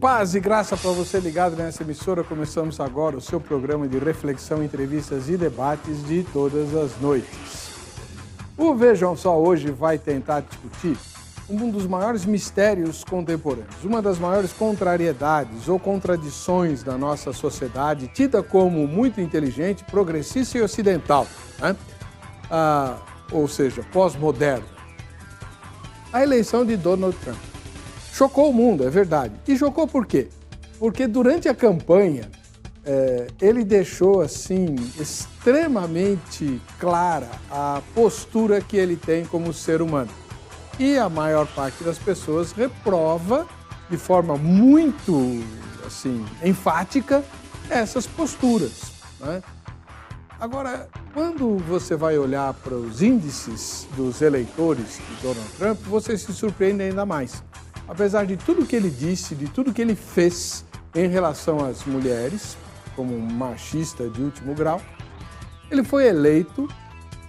Paz e graça para você ligado nessa emissora. Começamos agora o seu programa de reflexão, entrevistas e debates de todas as noites. O Vejam Só hoje vai tentar discutir um dos maiores mistérios contemporâneos, uma das maiores contrariedades ou contradições da nossa sociedade, tida como muito inteligente, progressista e ocidental, né? Ou seja, pós-moderna. A eleição de Donald Trump. Chocou o mundo, é verdade. E chocou por quê? Porque durante a campanha, ele deixou, assim, extremamente clara a postura que ele tem como ser humano. E a maior parte das pessoas reprova, de forma muito, assim, enfática, essas posturas, né? Agora, quando você vai olhar para os índices dos eleitores de Donald Trump, você se surpreende ainda mais. Apesar de tudo que ele disse, de tudo que ele fez em relação às mulheres, como um machista de último grau, ele foi eleito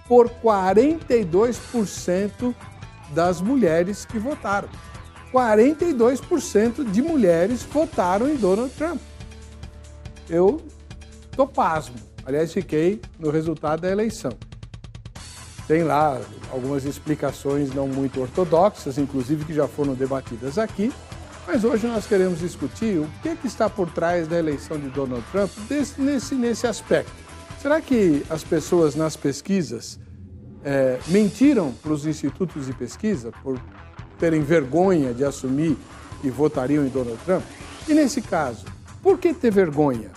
por 42% das mulheres que votaram. 42% de mulheres votaram em Donald Trump. Eu tô pasmo. Aliás, fiquei no resultado da eleição. Tem lá algumas explicações não muito ortodoxas, inclusive que já foram debatidas aqui, mas hoje nós queremos discutir o que está por trás da eleição de Donald Trump nesse aspecto. Será que as pessoas nas pesquisas mentiram para os institutos de pesquisa por terem vergonha de assumir que votariam em Donald Trump? E nesse caso, por que ter vergonha?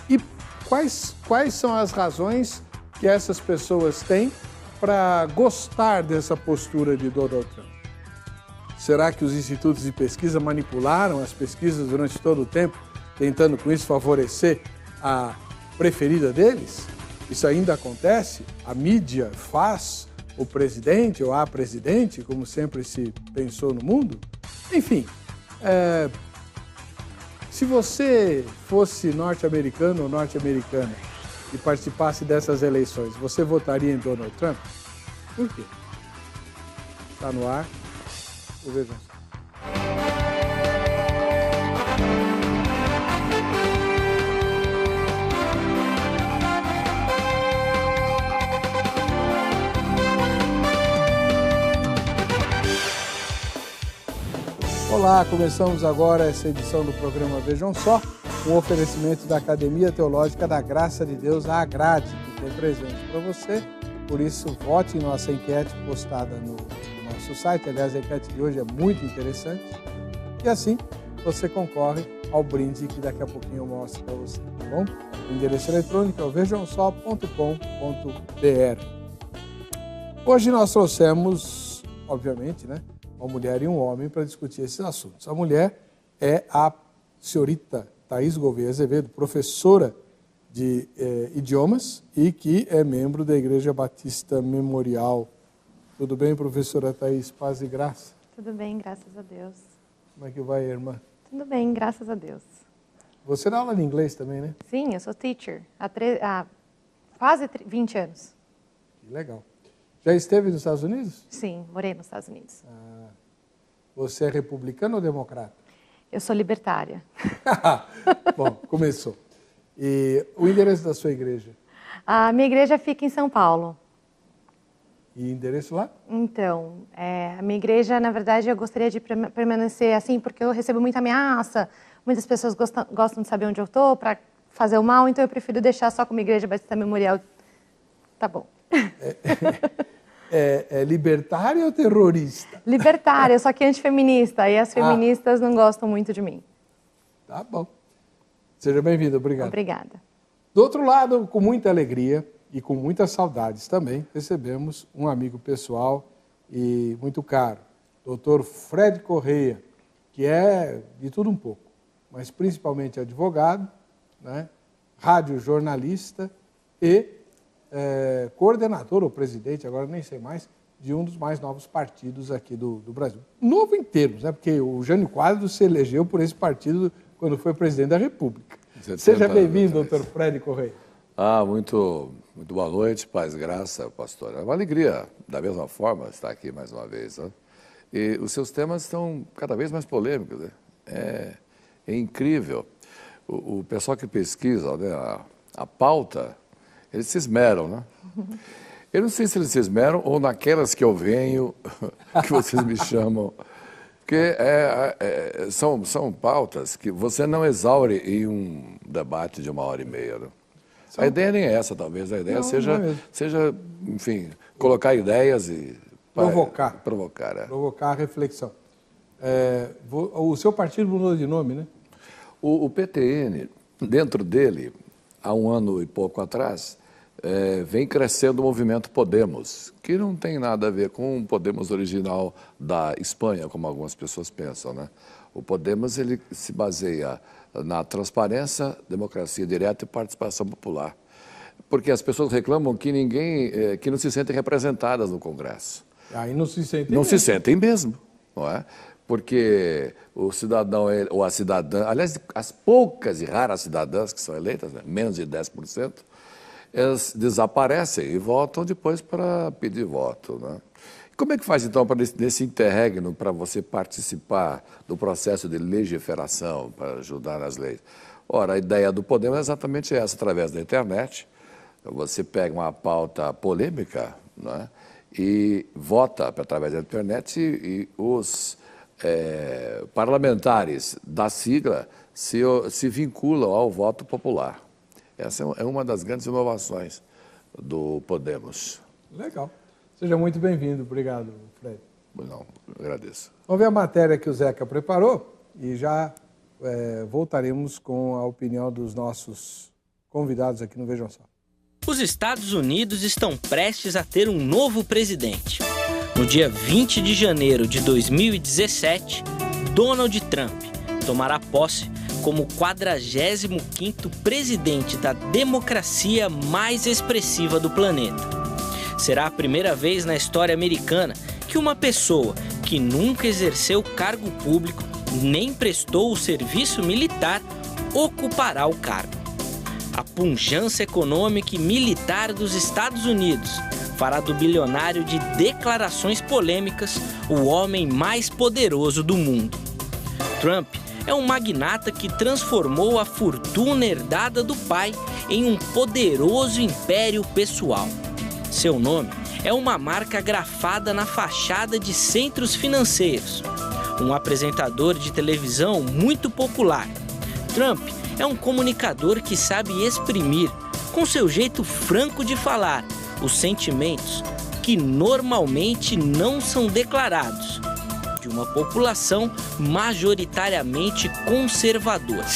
E quais são as razões que essas pessoas têm para gostar dessa postura de Donald Trump? Será que os institutos de pesquisa manipularam as pesquisas durante todo o tempo, tentando com isso favorecer a preferida deles? Isso ainda acontece? A mídia faz o presidente ou a presidente, como sempre se pensou no mundo? Enfim, se você fosse norte-americano ou norte-americana e participasse dessas eleições, você votaria em Donald Trump? Por quê? Está no ar o Vejam Só. Olá, começamos agora essa edição do programa Vejam Só, um oferecimento da Academia Teológica da Graça de Deus, a Agrade, que tem presente para você. Por isso, vote em nossa enquete postada no nosso site. Aliás, a enquete de hoje é muito interessante. E assim, você concorre ao brinde que daqui a pouquinho eu mostro para você, tá bom? O endereço eletrônico é o vejamsó.com.br. Hoje nós trouxemos, obviamente, né, uma mulher e um homem para discutir esses assuntos. A mulher é a senhorita Thaís Gouveia Azevedo, professora de idiomas e que é membro da Igreja Batista Memorial. Tudo bem, professora Thaís? Paz e graça? Tudo bem, graças a Deus. Como é que vai, irmã? Tudo bem, graças a Deus. Você dá aula de inglês também, né? Sim, eu sou teacher há quase 20 anos. Que legal. Já esteve nos Estados Unidos? Sim, morei nos Estados Unidos. Você é republicano ou democrata? Eu sou libertária. Bom, começou. E o endereço da sua igreja? A minha igreja fica em São Paulo. E endereço lá? Então, a minha igreja, na verdade, eu gostaria de permanecer assim, porque eu recebo muita ameaça, muitas pessoas gostam de saber onde eu estou para fazer o mal, então eu prefiro deixar só como Igreja Batista Memorial. Tá bom. É libertária ou terrorista? Libertária, só que antifeminista, e as feministas não gostam muito de mim. Tá bom. Seja bem-vindo, obrigado. Obrigada. Do outro lado, com muita alegria e com muitas saudades também, recebemos um amigo pessoal e muito caro, Dr. Fred Correia, que é de tudo um pouco, mas principalmente advogado, né, radiojornalista e coordenador ou presidente, agora nem sei mais, de um dos mais novos partidos aqui do Brasil. Novo em termos, né, porque o Jânio Quadros se elegeu por esse partido quando foi presidente da República. Seja bem-vindo, doutor Fred Correia. Muito boa noite, paz e graça, pastor. É uma alegria, da mesma forma, estar aqui mais uma vez. Né? E os seus temas estão cada vez mais polêmicos. Né? É É incrível. O pessoal que pesquisa, né, a pauta, eles se esmeram, né? Eu não sei se eles se esmeram ou naquelas que eu venho, que vocês me chamam. Porque são pautas que você não exaure em um debate de 1h30. Né? A ideia nem é essa, talvez. A ideia seja, enfim, colocar ideias e... Provocar. Provocar a reflexão. O seu partido mudou de nome, né? O PTN, dentro dele, há 1 ano e pouco atrás, vem crescendo o movimento Podemos, que não tem nada a ver com o Podemos original da Espanha, como algumas pessoas pensam, né? O Podemos, ele se baseia na transparência, democracia direta e participação popular. Porque as pessoas reclamam que que não se sentem representadas no Congresso. Aí não se sentem mesmo. Não se sentem mesmo, não é? Porque o cidadão ou a cidadã, aliás, as poucas e raras cidadãs que são eleitas, né, menos de 10%, elas desaparecem e voltam depois para pedir voto. Né? Como é que faz, então, nesse interregno, para você participar do processo de legiferação, para ajudar nas leis? Ora, a ideia do Podemos é exatamente essa, através da internet. Você pega uma pauta polêmica, né, e vota através da internet e os parlamentares da sigla se vinculam ao voto popular. Essa é uma das grandes inovações do Podemos. Legal. Seja muito bem-vindo. Obrigado, Fred. Não, agradeço. Vamos ver a matéria que o Zeca preparou e já voltaremos com a opinião dos nossos convidados aqui no Vejam Só. Os Estados Unidos estão prestes a ter um novo presidente. No dia 20 de janeiro de 2017, Donald Trump tomará posse como 45º presidente da democracia mais expressiva do planeta. Será a primeira vez na história americana que uma pessoa que nunca exerceu cargo público nem prestou o serviço militar ocupará o cargo. A pujança econômica e militar dos Estados Unidos fará do bilionário de declarações polêmicas o homem mais poderoso do mundo. Trump é um magnata que transformou a fortuna herdada do pai em um poderoso império pessoal. Seu nome é uma marca grafada na fachada de centros financeiros. Um apresentador de televisão muito popular, Trump é um comunicador que sabe exprimir, com seu jeito franco de falar, os sentimentos que normalmente não são declarados, de uma população majoritariamente conservadora.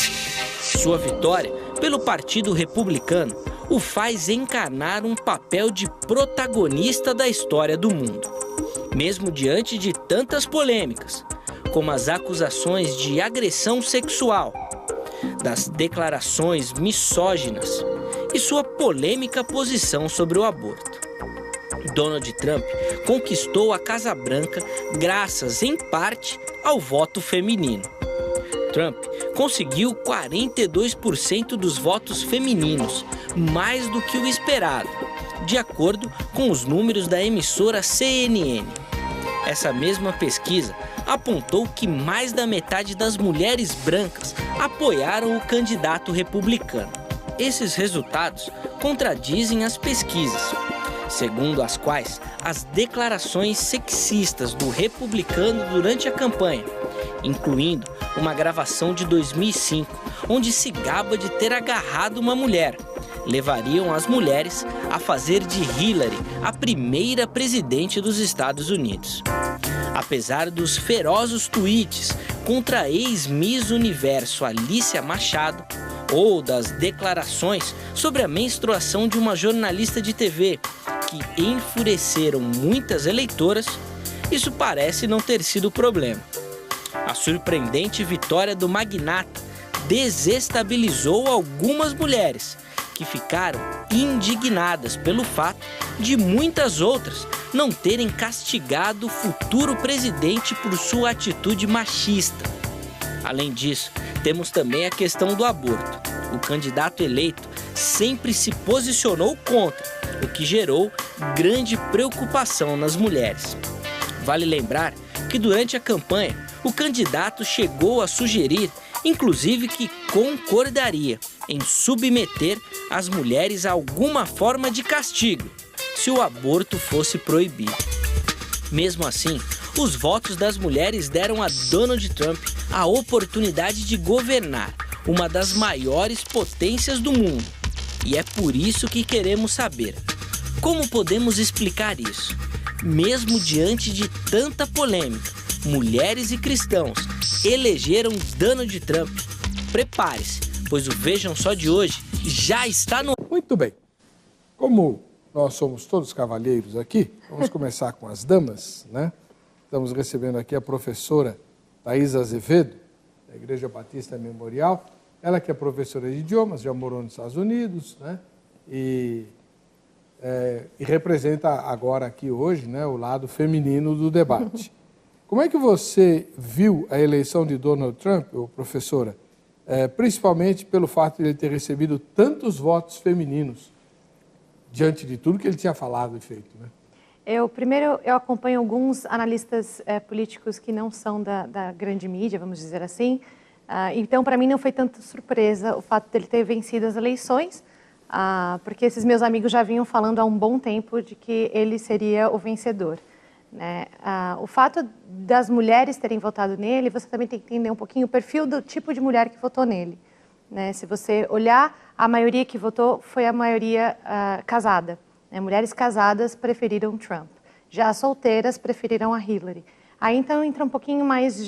Sua vitória pelo Partido Republicano o faz encarnar um papel de protagonista da história do mundo. Mesmo diante de tantas polêmicas, como as acusações de agressão sexual, das declarações misóginas e sua polêmica posição sobre o aborto. Donald Trump conquistou a Casa Branca graças, em parte, ao voto feminino. Trump conseguiu 42% dos votos femininos, mais do que o esperado, de acordo com os números da emissora CNN. Essa mesma pesquisa apontou que mais da metade das mulheres brancas apoiaram o candidato republicano. Esses resultados contradizem as pesquisas, segundo as quais as declarações sexistas do republicano durante a campanha, incluindo uma gravação de 2005, onde se gaba de ter agarrado uma mulher, levariam as mulheres a fazer de Hillary a primeira presidente dos Estados Unidos. Apesar dos ferozes tweets contra a ex-Miss Universo Alicia Machado, ou das declarações sobre a menstruação de uma jornalista de TV, que enfureceram muitas eleitoras, isso parece não ter sido o problema. A surpreendente vitória do magnata desestabilizou algumas mulheres, que ficaram indignadas pelo fato de muitas outras não terem castigado o futuro presidente por sua atitude machista. Além disso, temos também a questão do aborto. O candidato eleito sempre se posicionou contra, o que gerou grande preocupação nas mulheres. Vale lembrar que durante a campanha, o candidato chegou a sugerir inclusive que concordaria em submeter as mulheres a alguma forma de castigo se o aborto fosse proibido. Mesmo assim, os votos das mulheres deram a Donald Trump a oportunidade de governar uma das maiores potências do mundo. E é por isso que queremos saber: como podemos explicar isso? Mesmo diante de tanta polêmica, mulheres e cristãos elegeram Donald Trump. Prepare-se, pois o Vejam Só de hoje já está no... Muito bem. Como nós somos todos cavalheiros aqui, vamos começar com as damas, né? Estamos recebendo aqui a professora Thaís Azevedo, da Igreja Batista Memorial. Ela que é professora de idiomas, já morou nos Estados Unidos, né? E representa agora aqui hoje, né, o lado feminino do debate. Como é que você viu a eleição de Donald Trump, professora? Principalmente pelo fato de ele ter recebido tantos votos femininos, diante de tudo que ele tinha falado e feito, né? Eu acompanho alguns analistas políticos que não são da grande mídia, vamos dizer assim. Então, para mim, não foi tanta surpresa o fato dele ter vencido as eleições, porque esses meus amigos já vinham falando há um bom tempo de que ele seria o vencedor, né? O fato das mulheres terem votado nele, você também tem que entender um pouquinho o perfil do tipo de mulher que votou nele, né? Se você olhar, a maioria que votou foi a maioria casada, né? Mulheres casadas preferiram Trump, já as solteiras preferiram a Hillary. Aí então entra um pouquinho mais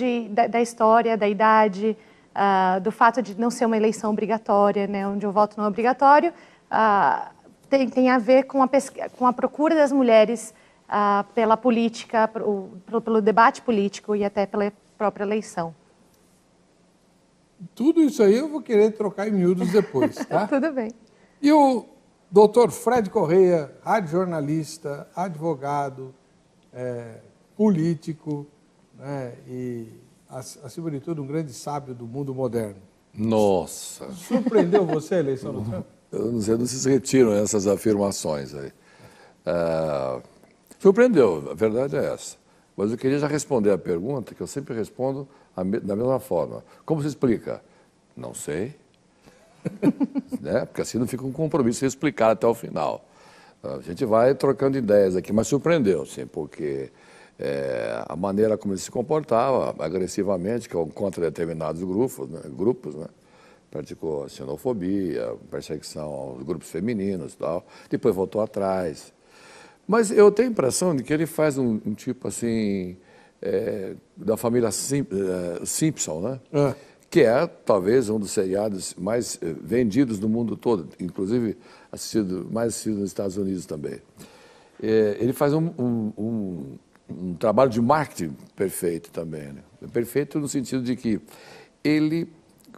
da história, da idade, do fato de não ser uma eleição obrigatória, né? Onde o voto não é obrigatório, tem a ver com a procura das mulheres pela política, pelo debate político e até pela própria eleição. Tudo isso aí eu vou querer trocar em miúdos depois, tá? Tudo bem. E o doutor Fred Correia, radiojornalista, advogado, político, né, e, acima de tudo, um grande sábio do mundo moderno. Nossa! Surpreendeu você a eleição do Trump? Eu não sei se retiram essas afirmações aí. Surpreendeu, a verdade é essa. Mas eu queria já responder a pergunta, que eu sempre respondo da mesma forma. Como se explica? Não sei. Né? Porque assim não fica um compromisso de explicar até o final. A gente vai trocando ideias aqui, mas surpreendeu, sim, porque a maneira como ele se comportava agressivamente contra determinados grupos, né? Praticou xenofobia, perseguição aos grupos femininos e tal, depois voltou atrás. Mas eu tenho a impressão de que ele faz um tipo assim, da família Simpson, né? Que é talvez um dos seriados mais vendidos no mundo todo, inclusive mais assistido nos Estados Unidos também. Ele faz um trabalho de marketing perfeito também, né? Perfeito no sentido de que ele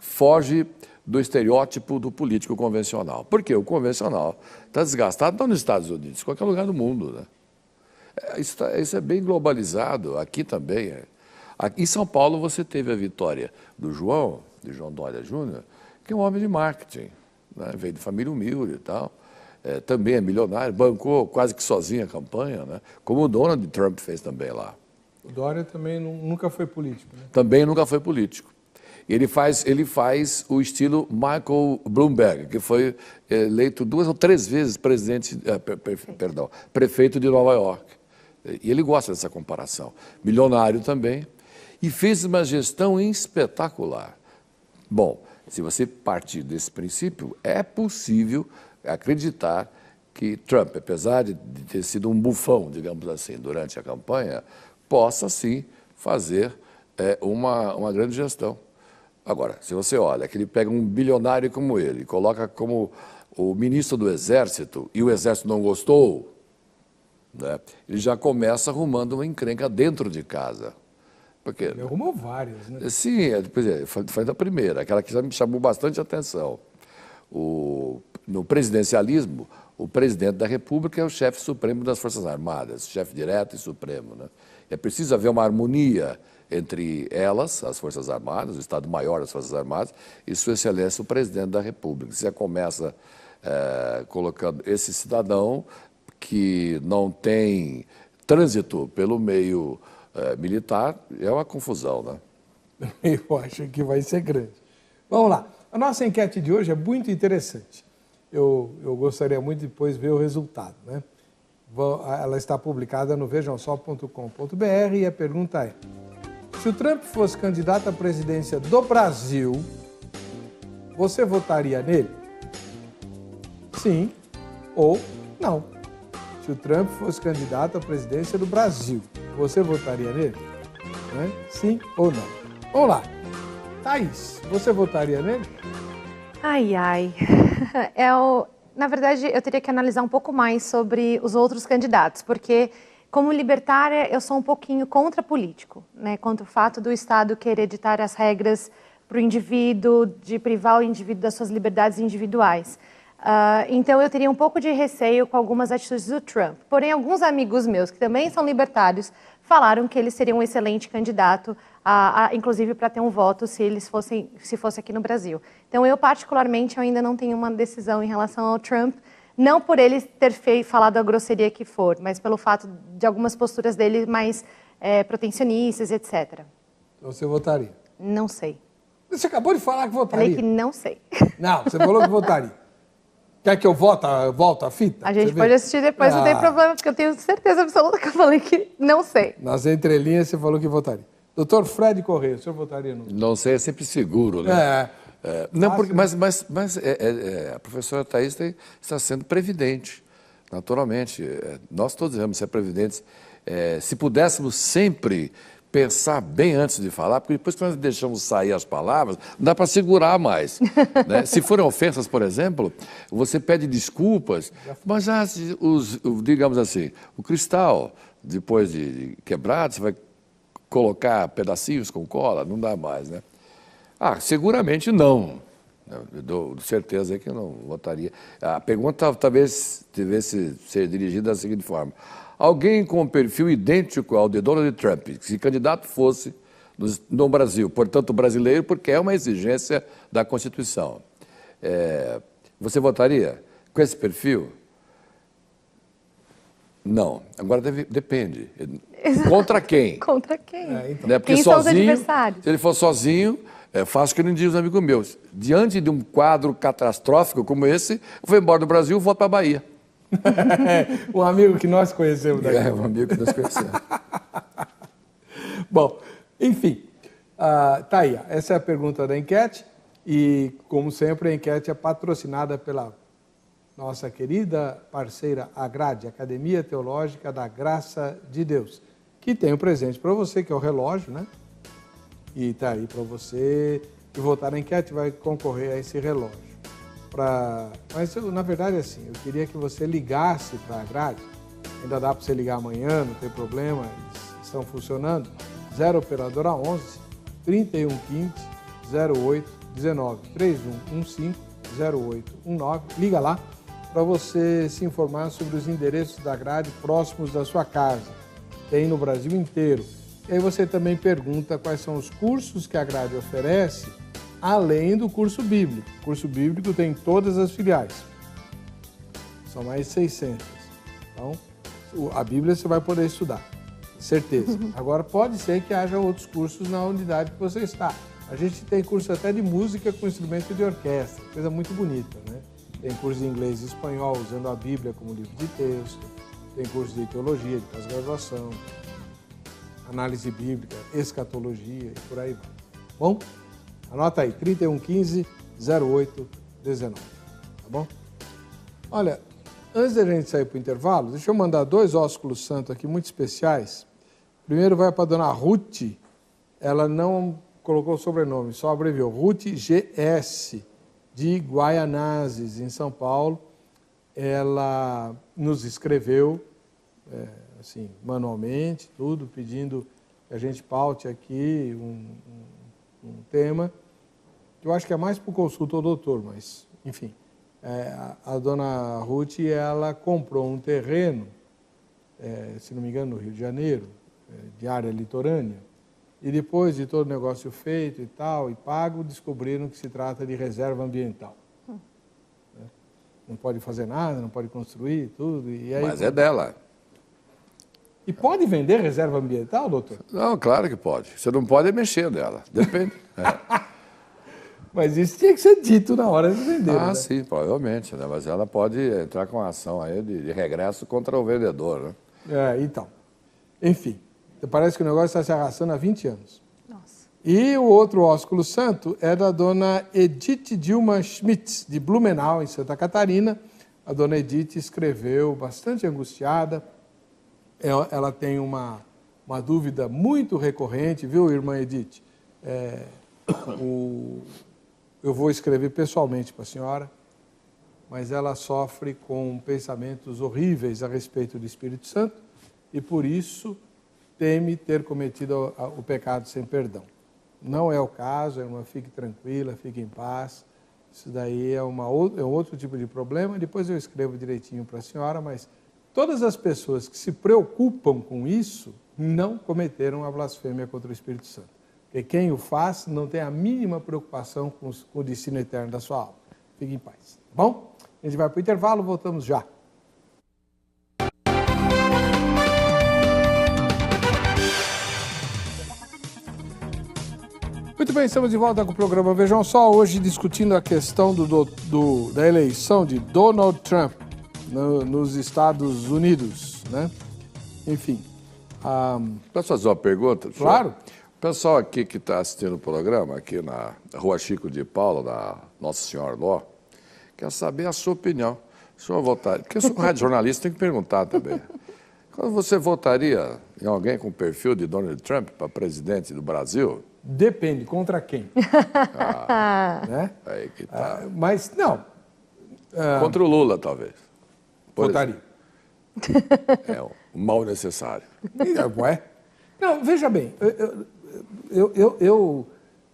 foge do estereótipo do político convencional. Porque o convencional está desgastado não nos Estados Unidos, em qualquer lugar do mundo, né? Isso é bem globalizado, aqui também. Aqui em São Paulo você teve a vitória de João Dória Júnior, que é um homem de marketing, né? Veio de família humilde e tal, também é milionário, bancou quase que sozinho a campanha, né? Como o Donald Trump fez também lá. O Dória também nunca foi político, né? Também nunca foi político. Ele faz o estilo Michael Bloomberg, que foi eleito 2 ou 3 vezes prefeito de Nova York. E ele gosta dessa comparação. Milionário também. E fez uma gestão espetacular. Bom, se você partir desse princípio, é possível acreditar que Trump, apesar de ter sido um bufão, digamos assim, durante a campanha, possa sim fazer uma grande gestão. Agora, se você olha que ele pega um bilionário como ele, coloca como o ministro do Exército, e o Exército não gostou, né, ele já começa arrumando uma encrenca dentro de casa. Porque, ele arrumou várias, né? Sim, foi da primeira, aquela que já me chamou bastante atenção. No presidencialismo, o presidente da República é o chefe supremo das Forças Armadas, chefe direto e supremo, né? É preciso haver uma harmonia entre elas, as Forças Armadas, o Estado-Maior das Forças Armadas, e Sua Excelência, o Presidente da República. Você começa colocando esse cidadão que não tem trânsito pelo meio militar, é uma confusão, né? Eu acho que vai ser grande. Vamos lá. A nossa enquete de hoje é muito interessante. Eu gostaria muito de depois ver o resultado, né? Ela está publicada no vejamsol.com.br e a pergunta é: se o Trump fosse candidato à presidência do Brasil, você votaria nele? Sim ou não? Se o Trump fosse candidato à presidência do Brasil, você votaria nele? Né? Sim ou não? Vamos lá. Thaís, você votaria nele? Ai, ai. Na verdade, eu teria que analisar um pouco mais sobre os outros candidatos, porque, como libertária, eu sou um pouquinho contra político, né? Contra o fato do Estado querer ditar as regras para o indivíduo, de privar o indivíduo das suas liberdades individuais. Então, eu teria um pouco de receio com algumas atitudes do Trump. Porém, alguns amigos meus, que também são libertários, falaram que ele seria um excelente candidato, inclusive para ter um voto se fosse aqui no Brasil. Então, eu particularmente eu ainda não tenho uma decisão em relação ao Trump, não por ele ter falado a grosseria que for, mas pelo fato de algumas posturas dele mais protecionistas, etc. Você votaria? Não sei. Você acabou de falar que votaria. Falei que não sei. Não, você falou que votaria. Quer que eu volte a fita? A gente pode assistir depois, não tem problema, porque eu tenho certeza absoluta que eu falei que não sei. Nas entrelinhas você falou que votaria. Doutor Fred Correia, o senhor votaria no... Não sei, é sempre seguro, né? Não, porque, mas a professora Thaís está sendo previdente, naturalmente. Nós todos vamos ser previdentes. Se pudéssemos sempre pensar bem antes de falar, porque depois que nós deixamos sair as palavras, não dá para segurar mais. Né? Se forem ofensas, por exemplo, você pede desculpas, mas digamos assim, o cristal, depois de quebrado, você vai colocar pedacinhos com cola, não dá mais, né? Seguramente não. Eu dou certeza que eu não votaria. A pergunta talvez devesse ser dirigida da seguinte forma: alguém com um perfil idêntico ao de Donald Trump, se candidato fosse no Brasil, portanto brasileiro, porque é uma exigência da Constituição, você votaria com esse perfil? Não. Agora depende. Exato. Contra quem? Contra quem? Então. Né? Porque Quem são os adversários? Se ele for sozinho, faço que nem diz os amigos meus. Diante de um quadro catastrófico como esse, eu vou embora do Brasil e volto para a Bahia. Um amigo que nós conhecemos daqui. Um amigo que nós conhecemos. Bom, enfim, tá aí. Essa é a pergunta da enquete e, como sempre, a enquete é patrocinada pela nossa querida parceira Agrade, Academia Teológica da Graça de Deus, que tem um presente para você, que é o relógio, né? E tá aí para você que votar na enquete vai concorrer a esse relógio. Mas, na verdade, assim, eu queria que você ligasse para a Agrade. Ainda dá para você ligar amanhã, não tem problema, eles estão funcionando. 0 operadora 11 3115 0819 3115 0819. Liga lá para você se informar sobre os endereços da Agrade próximos da sua casa. Tem no Brasil inteiro. E aí você também pergunta quais são os cursos que a Agrade oferece, além do curso bíblico. O curso bíblico tem todas as filiais. São mais de 600. Então, a Bíblia você vai poder estudar, certeza. Agora, pode ser que haja outros cursos na unidade que você está. A gente tem curso até de música com instrumento de orquestra, coisa muito bonita, né? Tem curso de inglês e espanhol, usando a Bíblia como livro de texto. Tem curso de teologia, de pós-graduação, análise bíblica, escatologia e por aí vai. Bom? Anota aí, 3115-0819, tá bom? Olha, antes da gente sair para o intervalo, deixa eu mandar 2 ósculos santos aqui muito especiais. Primeiro vai para a dona Ruth, ela não colocou o sobrenome, só abreviou, Ruth GS, de Guaianazes, em São Paulo. Ela nos escreveu, assim, manualmente, tudo, pedindo que a gente paute aqui um tema, que eu acho que é mais para o consulta ao doutor, mas, enfim, a dona Ruth, ela comprou um terreno, se não me engano, no Rio de Janeiro, de área litorânea, e depois de todo o negócio feito e tal, e pago, descobriram que se trata de reserva ambiental. Não pode fazer nada, não pode construir, tudo. E aí, mas é dela. E pode vender reserva ambiental, doutor? Não, claro que pode. Você não pode mexer nela, depende. Mas isso tinha que ser dito na hora de vender. Ah, né? sim, provavelmente, né? Mas ela pode entrar com uma ação aí de regresso contra o vendedor, né? Então. Enfim, parece que o negócio está se arrastando há 20 anos. Nossa. E o outro ósculo santo é da dona Edith Dilma Schmitz, de Blumenau, em Santa Catarina. A dona Edith escreveu bastante angustiada. Ela tem uma dúvida muito recorrente, viu, irmã Edith? Eu vou escrever pessoalmente para a senhora, mas ela sofre com pensamentos horríveis a respeito do Espírito Santo e, por isso, teme ter cometido o pecado sem perdão. Não é o caso, irmã, fique tranquila, fique em paz. Isso daí é um outro tipo de problema. Depois eu escrevo direitinho para a senhora, mas todas as pessoas que se preocupam com isso não cometeram a blasfêmia contra o Espírito Santo. Porque quem o faz não tem a mínima preocupação com o destino eterno da sua alma. Fique em paz. Tá bom? A gente vai para o intervalo, voltamos já. Muito bem, estamos de volta com o programa Vejam Só, hoje discutindo a questão da eleição de Donald Trump nos Estados Unidos, né? Enfim. Posso fazer uma pergunta? Claro. O pessoal aqui que está assistindo o programa, aqui na Rua Chico de Paula, na Nossa Senhora Ló, quer saber a sua opinião. O senhor votaria? Porque eu sou um rádio jornalista, tem que perguntar também. Quando você votaria em alguém com o perfil de Donald Trump para presidente do Brasil? Depende, contra quem? Né? Aí que tá. Mas, não. Contra o Lula, talvez. Votaria. É um mal necessário. Ué? Não, veja bem,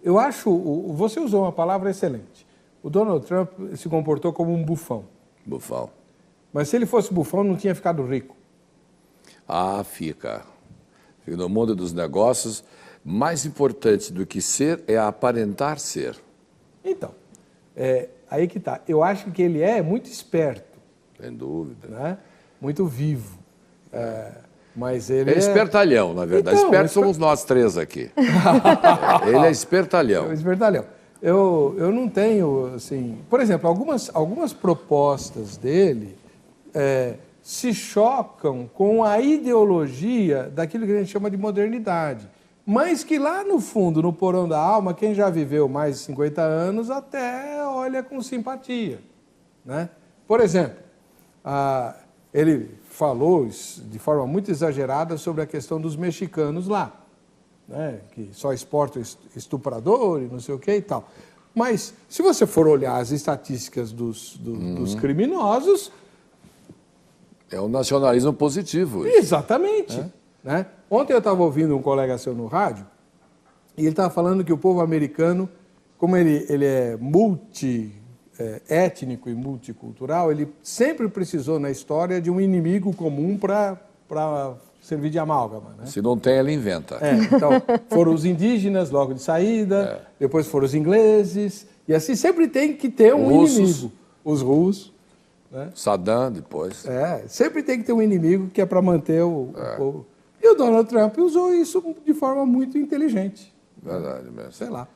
eu acho, você usou uma palavra excelente. O Donald Trump se comportou como um bufão. Bufão. Mas se ele fosse bufão, não tinha ficado rico. Ah, fica. No mundo dos negócios, mais importante do que ser é aparentar ser. Então, aí que tá. Eu acho que ele é muito esperto. Sem dúvida. Né? Muito vivo. Mas ele é espertalhão, na verdade. Então, espertos somos nós três aqui. Ele é espertalhão. Espertalhão. Eu não tenho, assim... Por exemplo, algumas propostas dele se chocam com a ideologia daquilo que a gente chama de modernidade. Mas que lá no fundo, no porão da alma, quem já viveu mais de 50 anos até olha com simpatia. Né? Por exemplo, ele falou de forma muito exagerada sobre a questão dos mexicanos lá, né? Que só exportam estuprador e não sei o que e tal. Mas, se você for olhar as estatísticas dos criminosos... É um nacionalismo positivo. Exatamente. Né? Ontem eu estava ouvindo um colega seu no rádio e ele estava falando que o povo americano, como ele é étnico e multicultural, ele sempre precisou na história de um inimigo comum para servir de amálgama. Né? Se não tem, ele inventa. Então, foram os indígenas logo de saída, depois foram os ingleses, e assim sempre tem que ter um inimigo. Os russos. Né? Saddam depois. Sempre tem que ter um inimigo que é para manter o povo. E o Donald Trump usou isso de forma muito inteligente. Verdade mesmo. Sei lá.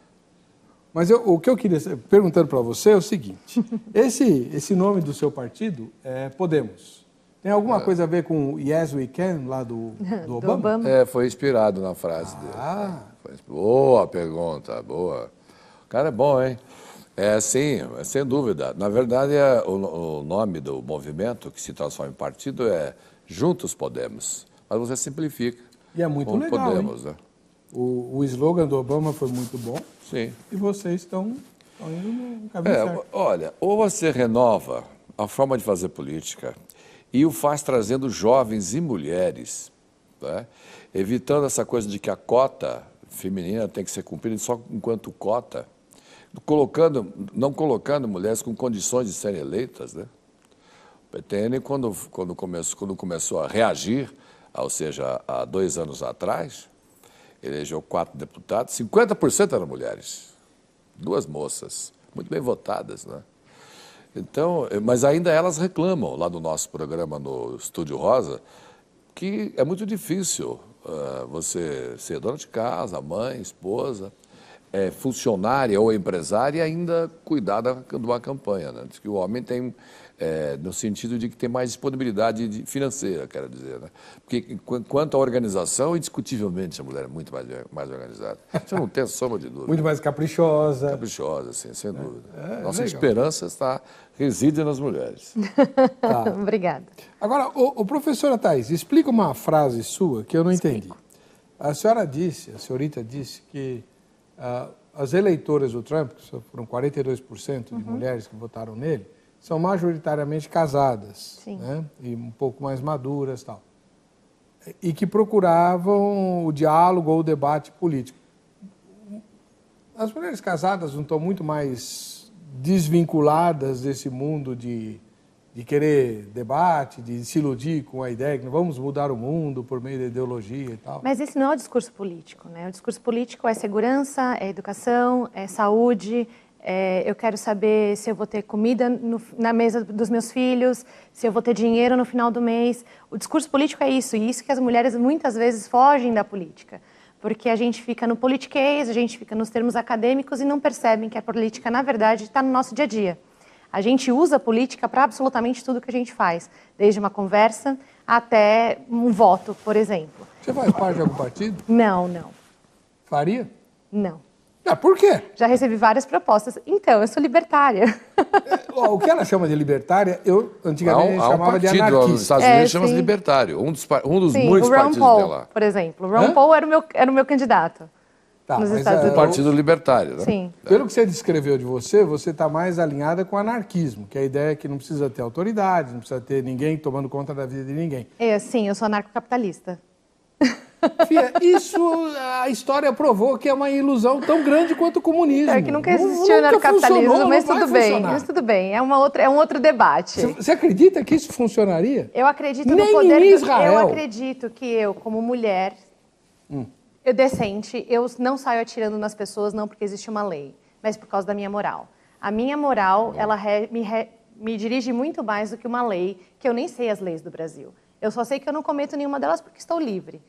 Mas o que eu queria, perguntando para você, é o seguinte. Esse nome do seu partido é Podemos. Tem alguma coisa a ver com o Yes We Can, lá do Obama? Foi inspirado na frase dele. Boa pergunta, boa. O cara é bom, hein? Sim, sem dúvida. Na verdade, o nome do movimento que se transforma em partido é Juntos Podemos. Mas você simplifica. E é muito legal, Podemos, né? O slogan do Obama foi muito bom. Sim. E vocês estão indo no caminho certo. Olha, ou você renova a forma de fazer política e o faz trazendo jovens e mulheres, né? Evitando essa coisa de que a cota feminina tem que ser cumprida só enquanto cota, não colocando mulheres com condições de serem eleitas, né? O PTN, quando começou a reagir, ou seja, há 2 anos atrás, elegeu 4 deputados, 50% eram mulheres, 2 moças, muito bem votadas, né? Então, mas ainda elas reclamam lá do nosso programa no Estúdio Rosa que é muito difícil você ser dona de casa, mãe, esposa. funcionária ou empresária ainda cuidar de uma campanha. Né? Diz que o homem tem, no sentido de que tem mais disponibilidade financeira, quero dizer. Né? Porque quanto à organização, indiscutivelmente a mulher é muito mais organizada. Você não tem sombra de dúvida. Muito mais caprichosa. Caprichosa, sim, sem dúvida. Nossa esperança reside nas mulheres. Tá. Obrigada. Agora, professora Thaís, explica uma frase sua que eu não entendi. A senhorita disse que as eleitoras do Trump, que foram 42% de mulheres que votaram nele, são majoritariamente casadas, né? E um pouco mais maduras e tal. E que procuravam o diálogo ou o debate político. As mulheres casadas não estão muito mais desvinculadas desse mundo de querer debate, de se iludir com a ideia que vamos mudar o mundo por meio da ideologia e tal. Mas esse não é o discurso político, né? O discurso político é segurança, é educação, é saúde, eu quero saber se eu vou ter comida na mesa dos meus filhos, se eu vou ter dinheiro no final do mês. O discurso político é isso, e isso que as mulheres muitas vezes fogem da política. Porque a gente fica no politiquês, a gente fica nos termos acadêmicos e não percebem que a política, na verdade, está no nosso dia a dia. A gente usa a política para absolutamente tudo que a gente faz, desde uma conversa até um voto, por exemplo. Você faz parte de algum partido? Não. Faria? Não. Por quê? Já recebi várias propostas. Então, eu sou libertária. O que ela chama de libertária, eu antigamente chamava de anarquista. Há um partido nos Estados Unidos chama-se libertário, um dos sim, muitos partidos dela. Por exemplo. O Ron Paul era o meu candidato. Nos Estados Unidos. O Partido Libertário, né? Sim. Pelo que você descreveu de você está mais alinhada com o anarquismo, que é a ideia que não precisa ter autoridade, não precisa ter ninguém tomando conta da vida de ninguém. Sim, eu sou anarcocapitalista. Fia, a história provou que é uma ilusão tão grande quanto o comunismo. É que nunca existiu anarcocapitalismo, mas tudo bem. É um outro debate. Você acredita que isso funcionaria? Eu acredito no Nem poder em Israel. Eu acredito que eu, como mulher, decente, eu não saio atirando nas pessoas não porque existe uma lei, mas por causa da minha moral. A minha moral, ela me dirige muito mais do que uma lei, que eu nem sei as leis do Brasil. Eu só sei que eu não cometo nenhuma delas porque estou livre.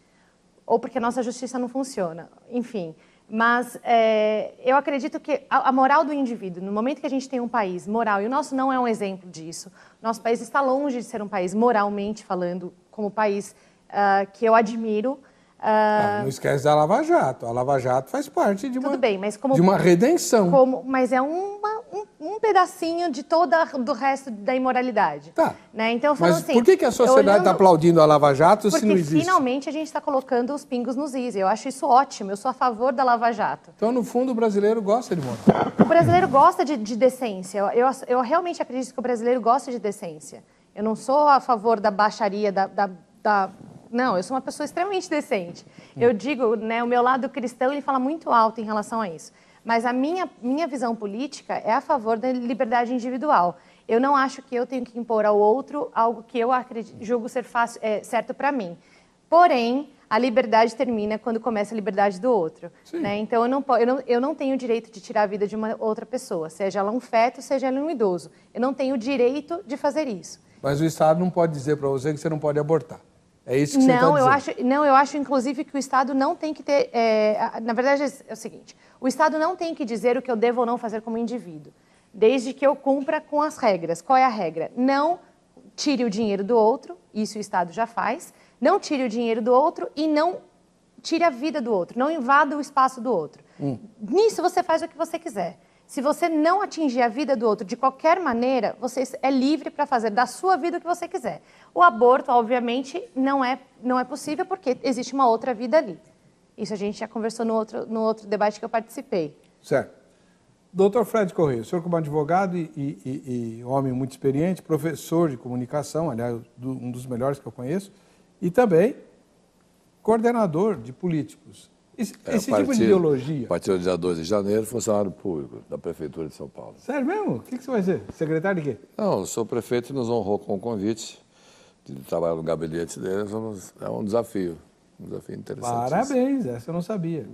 Ou porque a nossa justiça não funciona. Enfim, mas eu acredito que a moral do indivíduo, no momento que a gente tem um país moral, e o nosso não é um exemplo disso, nosso país está longe de ser um país moralmente falando, como país que eu admiro. Não esquece da Lava Jato. A Lava Jato faz parte de uma redenção. Mas é um pedacinho de do resto da imoralidade. Tá. Né? Então, mas por que a sociedade está aplaudindo a Lava Jato se não existe? Porque finalmente a gente está colocando os pingos nos is. Eu acho isso ótimo. Eu sou a favor da Lava Jato. Então, no fundo, o brasileiro gosta de moral. O brasileiro gosta de decência. Eu realmente acredito que o brasileiro gosta de decência. Eu não sou a favor da baixaria, Não, eu sou uma pessoa extremamente decente. Eu digo, né, o meu lado cristão, ele fala muito alto em relação a isso. Mas a minha visão política é a favor da liberdade individual. Eu não acho que eu tenho que impor ao outro algo que eu julgo ser certo para mim. Porém, a liberdade termina quando começa a liberdade do outro. Né? Então, eu não tenho o direito de tirar a vida de uma outra pessoa, seja ela um feto, seja ela um idoso. Eu não tenho o direito de fazer isso. Mas o Estado não pode dizer para você que você não pode abortar. É isso que você está dizendo? Eu acho, inclusive, que o Estado não tem que ter... na verdade, é o seguinte, o Estado não tem que dizer o que eu devo ou não fazer como indivíduo, desde que eu cumpra com as regras. Qual é a regra? Não tire o dinheiro do outro, isso o Estado já faz, não tire o dinheiro do outro e não tire a vida do outro, não invada o espaço do outro. Nisso você faz o que você quiser. Se você não atingir a vida do outro de qualquer maneira, você é livre para fazer da sua vida o que você quiser. O aborto, obviamente, não é possível porque existe uma outra vida ali. Isso a gente já conversou no outro debate que eu participei. Certo. Doutor Fred Correia, o senhor como advogado e homem muito experiente, professor de comunicação, aliás, um dos melhores que eu conheço, e também coordenador de políticos. Esse tipo de ideologia... A partir do dia 2 de janeiro, funcionário público da Prefeitura de São Paulo. Sério mesmo? O que você vai ser? Secretário de quê? Não, eu sou prefeito e nos honrou com o convite de trabalhar no gabinete deles. É um desafio interessante. Parabéns, essa eu não sabia.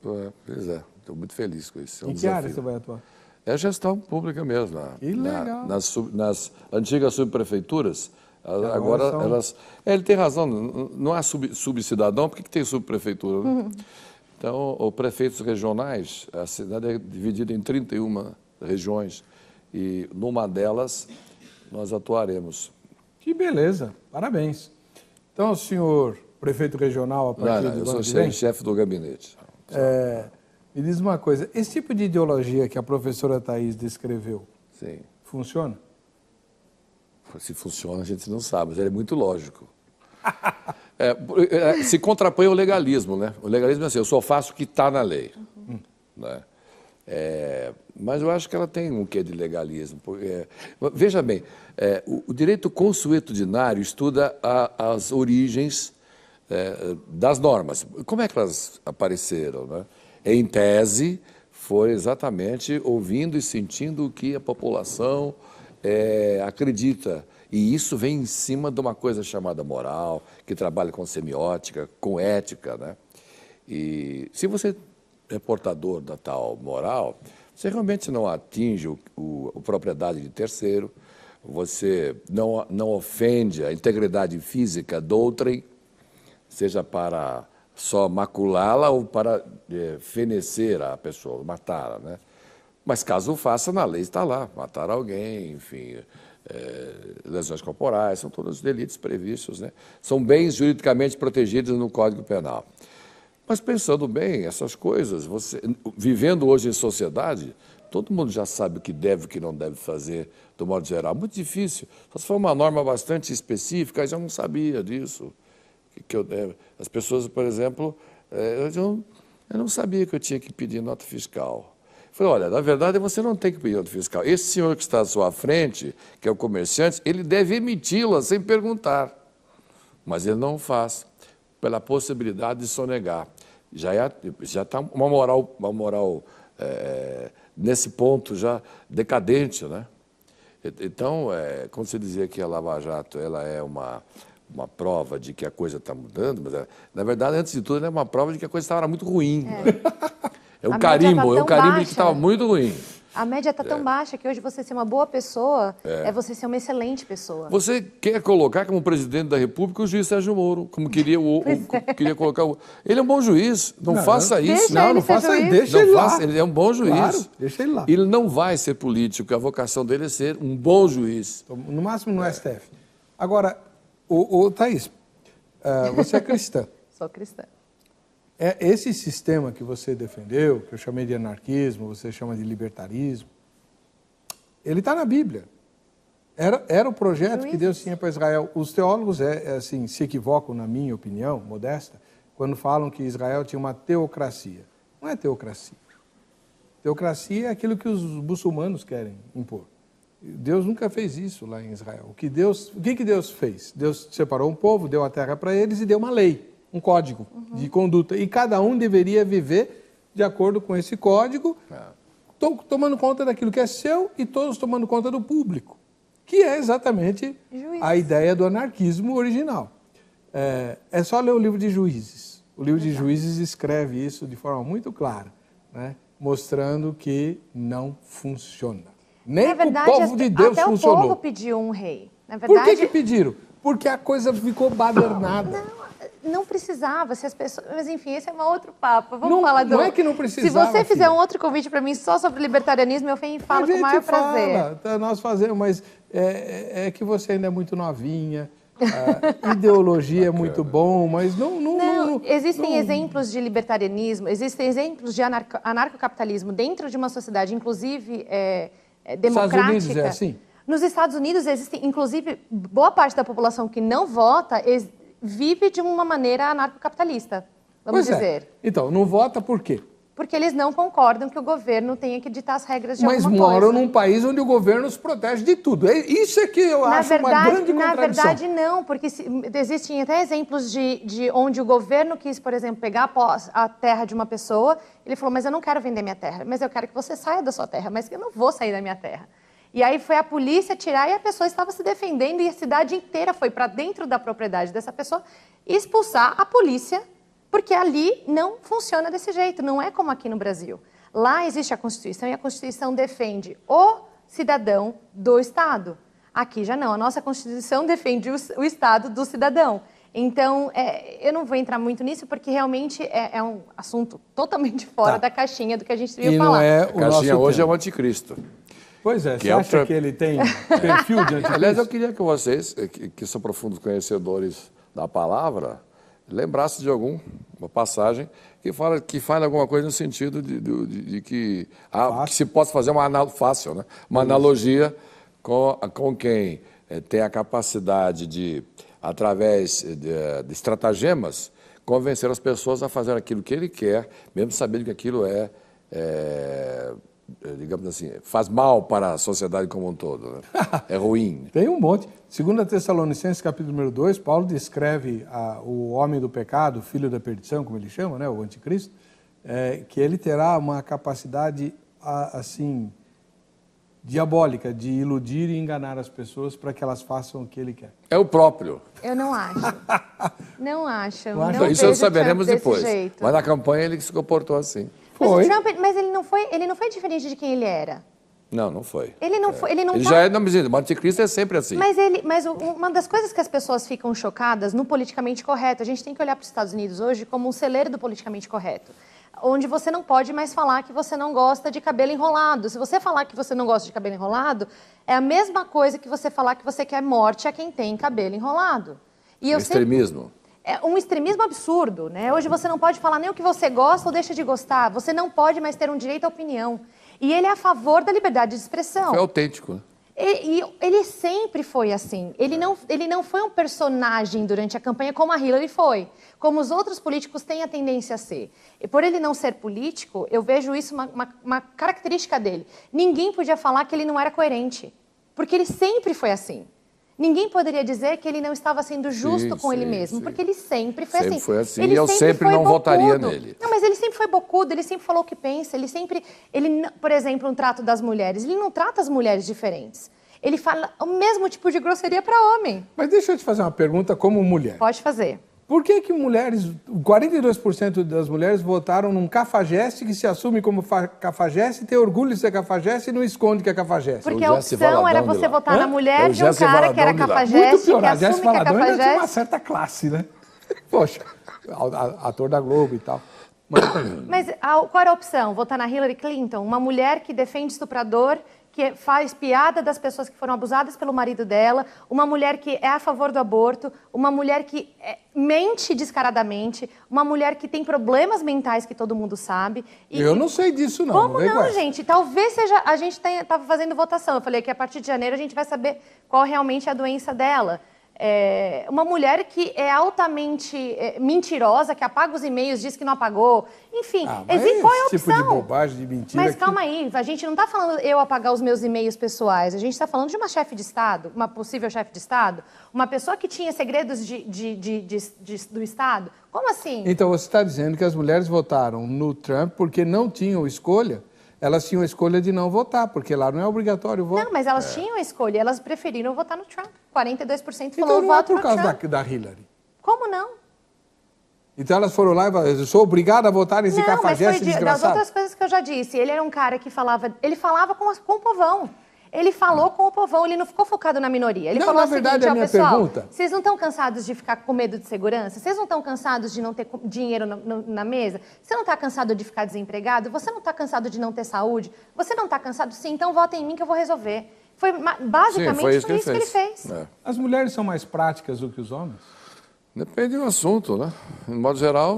Pois é, estou muito feliz com isso. Em que área você vai atuar? É a gestão pública mesmo. Que legal. Nas antigas subprefeituras, agora elas... ele tem razão, não há subcidadão, por que tem subprefeitura? Então, os prefeitos regionais, a cidade é dividida em 31 regiões e numa delas nós atuaremos. Que beleza, parabéns. Então, senhor prefeito regional, a partir do ano que vem... Eu sou chefe do gabinete. Me diz uma coisa, esse tipo de ideologia que a professora Thaís descreveu, Sim. funciona? Se funciona, a gente não sabe, mas ele é muito lógico. Se contrapõe ao legalismo, né? O legalismo é assim, eu só faço o que está na lei. Né? Mas eu acho que ela tem um quê de legalismo. Veja bem, o direito consuetudinário estuda as origens das normas. Como é que elas apareceram? Né? Em tese, foi exatamente ouvindo e sentindo o que a população acredita. E isso vem em cima de uma coisa chamada moral, que trabalha com semiótica, com ética. Né? E se você é portador da tal moral, você realmente não atinge a propriedade de terceiro, você não ofende a integridade física de outrem, seja para só maculá-la ou para fenecer a pessoa, matá-la. Né? Mas caso o faça, na lei está lá, matar alguém, enfim, lesões corporais, são todos os delitos previstos. Né? São bens juridicamente protegidos no Código Penal. Mas pensando bem, essas coisas, vivendo hoje em sociedade, todo mundo já sabe o que deve e o que não deve fazer, do modo geral. Muito difícil. Só se for uma norma bastante específica, eu não sabia disso. As pessoas, por exemplo, eu não sabia que eu tinha que pedir nota fiscal. Eu falei, olha, na verdade você não tem que pedir nota fiscal. Esse senhor que está à sua frente, que é o comerciante, ele deve emiti-la sem perguntar. Mas ele não faz, pela possibilidade de sonegar. Já está uma moral nesse ponto já decadente, né? Então, quando você dizia que a Lava Jato ela é uma prova de que a coisa está mudando, mas na verdade, antes de tudo, ela é uma prova de que a coisa estava muito ruim. Né? É um carimbo, de que estava muito ruim. A média está tão baixa que hoje você ser uma boa pessoa é você ser uma excelente pessoa. Você quer colocar como presidente da República o juiz Sérgio Moro, como queria queria colocar o... Ele é um bom juiz, não faça isso. Não faça isso, deixa ele lá. Ele é um bom juiz. Claro, deixa ele lá. Ele não vai ser político, a vocação dele é ser um bom juiz. No máximo no STF. Agora, Thaís, você é cristã. Sou cristã. Esse sistema que você defendeu, que eu chamei de anarquismo, você chama de libertarismo, ele está na Bíblia. Era o projeto que Deus tinha para Israel. Os teólogos assim, se equivocam, na minha opinião, modesta, quando falam que Israel tinha uma teocracia. Não é teocracia. Teocracia é aquilo que os muçulmanos querem impor. Deus nunca fez isso lá em Israel. O que Deus fez? Deus separou um povo, deu a terra para eles e deu uma lei, um código de conduta. E cada um deveria viver de acordo com esse código, tomando conta daquilo que é seu e todos tomando conta do público, que é exatamente a ideia do anarquismo original. É só ler o livro de Juízes. O livro de Juízes escreve isso de forma muito clara, né? Mostrando que não funciona. Nem o povo de Deus funcionou. Até o povo pediu um rei. Na verdade, por que pediram? Porque a coisa ficou badernada. Não precisava, se as pessoas... Mas, enfim, esse é um outro papo. Vamos falar do... Não é que não precisava, Se você fizer um outro convite para mim só sobre libertarianismo, eu venho e falo com o maior prazer. Nós fazemos, mas é que você ainda é muito novinha, a ideologia é muito bom, mas não... Existem exemplos de libertarianismo, existem exemplos de anarcocapitalismo dentro de uma sociedade, inclusive democrática. Estados Unidos é assim? Nos Estados Unidos existem, inclusive, boa parte da população que não vota vive de uma maneira anarcocapitalista, vamos dizer. Então, não vota por quê? Porque eles não concordam que o governo tenha que ditar as regras de alguma coisa. Mas moram num país onde o governo os protege de tudo. Isso é que eu acho uma grande contradição. Na verdade, não, porque existem até exemplos de onde o governo quis, por exemplo, pegar a terra de uma pessoa, ele falou, mas eu não quero vender minha terra, mas eu quero que você saia da sua terra, mas eu não vou sair da minha terra. E aí foi a polícia tirar e a pessoa estava se defendendo e a cidade inteira foi para dentro da propriedade dessa pessoa expulsar a polícia, porque ali não funciona desse jeito, não é como aqui no Brasil. Lá existe a Constituição e a Constituição defende o cidadão do Estado. Aqui já não, a nossa Constituição defende o Estado do cidadão. Então, eu não vou entrar muito nisso, porque realmente é um assunto totalmente fora da caixinha do que a gente devia falar. A caixinha hoje é o anticristo. Pois é, você acha que ele tem perfil de anticristo? Aliás, eu queria que vocês, que são profundos conhecedores da palavra, lembrassem de alguma passagem que fale alguma coisa no sentido de que se possa fazer uma analogia com quem tem a capacidade de, através de estratagemas, convencer as pessoas a fazer aquilo que ele quer, mesmo sabendo que aquilo digamos assim, faz mal para a sociedade como um todo, né? É ruim. Tem um monte. 2 Tessalonicenses, capítulo número 2, Paulo descreve o homem do pecado, o filho da perdição, como ele chama, né, o anticristo, que ele terá uma capacidade, assim, diabólica de iludir e enganar as pessoas para que elas façam o que ele quer. É o próprio. Eu não acho. Não acho. Não isso nós saberemos depois. Jeito. Mas na campanha ele se comportou assim. Mas, mas ele não foi diferente de quem ele era. Não foi. Ele não foi. Ele já é, o anticristo é sempre assim. Mas uma das coisas que as pessoas ficam chocadas no politicamente correto, a gente tem que olhar para os Estados Unidos hoje como um celeiro do politicamente correto, onde você não pode mais falar que você não gosta de cabelo enrolado. Se você falar que você não gosta de cabelo enrolado, é a mesma coisa que você falar que você quer morte a quem tem cabelo enrolado. E extremismo. É um extremismo absurdo, né? Hoje você não pode falar nem o que você gosta ou deixa de gostar. Você não pode mais ter um direito à opinião. E ele é a favor da liberdade de expressão. Foi autêntico, né? E ele sempre foi assim. Ele não foi um personagem durante a campanha como a Hillary foi, como os outros políticos têm a tendência a ser. E por ele não ser político, eu vejo isso uma característica dele. Ninguém podia falar que ele não era coerente, porque ele sempre foi assim. Ninguém poderia dizer que ele não estava sendo justo com ele mesmo, porque ele sempre foi assim. Sempre foi assim, e eu sempre não votaria nele. Não, mas ele sempre foi bocudo, ele sempre falou o que pensa, por exemplo, no trato das mulheres, ele não trata as mulheres diferentes. Ele fala o mesmo tipo de grosseria para homem. Mas deixa eu te fazer uma pergunta como mulher. Pode fazer. Por que 42% das mulheres votaram num cafajeste que se assume como cafajeste, tem orgulho de ser cafajeste e não esconde que é cafajeste? Porque a opção era você votar na mulher de um cara que era cafajeste, muito pior, que assume que é cafajeste. Ainda tinha uma cafajeste. certa classe, né? Poxa, ator da Globo e tal. Mas qual era a opção? Votar na Hillary Clinton? Uma mulher que defende estuprador, que faz piada das pessoas que foram abusadas pelo marido dela, uma mulher que é a favor do aborto, uma mulher que mente descaradamente, uma mulher que tem problemas mentais que todo mundo sabe. Eu não sei disso, não. Como não, gente? Talvez seja... A gente estava fazendo votação. Eu falei que a partir de janeiro a gente vai saber qual realmente é a doença dela. Uma mulher que é altamente mentirosa, que apaga os e-mails, diz que não apagou. Enfim, qual é a opção? Esse tipo de bobagem, de mentira... Mas calma aí, a gente não está falando eu apagar os meus e-mails pessoais, a gente está falando de uma chefe de Estado, uma possível chefe de Estado, uma pessoa que tinha segredos do Estado. Como assim? Então, você está dizendo que as mulheres votaram no Trump porque não tinham escolha? Elas tinham a escolha de não votar, porque lá não é obrigatório o voto. Não, mas elas tinham a escolha, elas preferiram votar no Trump. 42% então falou não é voto por no causa Trump. da Hillary. Como não? Então elas foram lá e falaram, eu sou obrigada a votar nesse cafajeste desgraçado. Das outras coisas que eu já disse, ele era um cara que falava com o povão. Ele falou com o povão, ele não ficou focado na minoria. Ele falou na verdade, a minha pergunta... Vocês não estão cansados de ficar com medo de segurança? Vocês não estão cansados de não ter dinheiro na mesa? Você não está cansado de ficar desempregado? Você não está cansado de não ter saúde? Você não está cansado? Sim, então vota em mim que eu vou resolver. Basicamente, foi isso que ele fez. As mulheres são mais práticas do que os homens? Depende do assunto, né? De modo geral,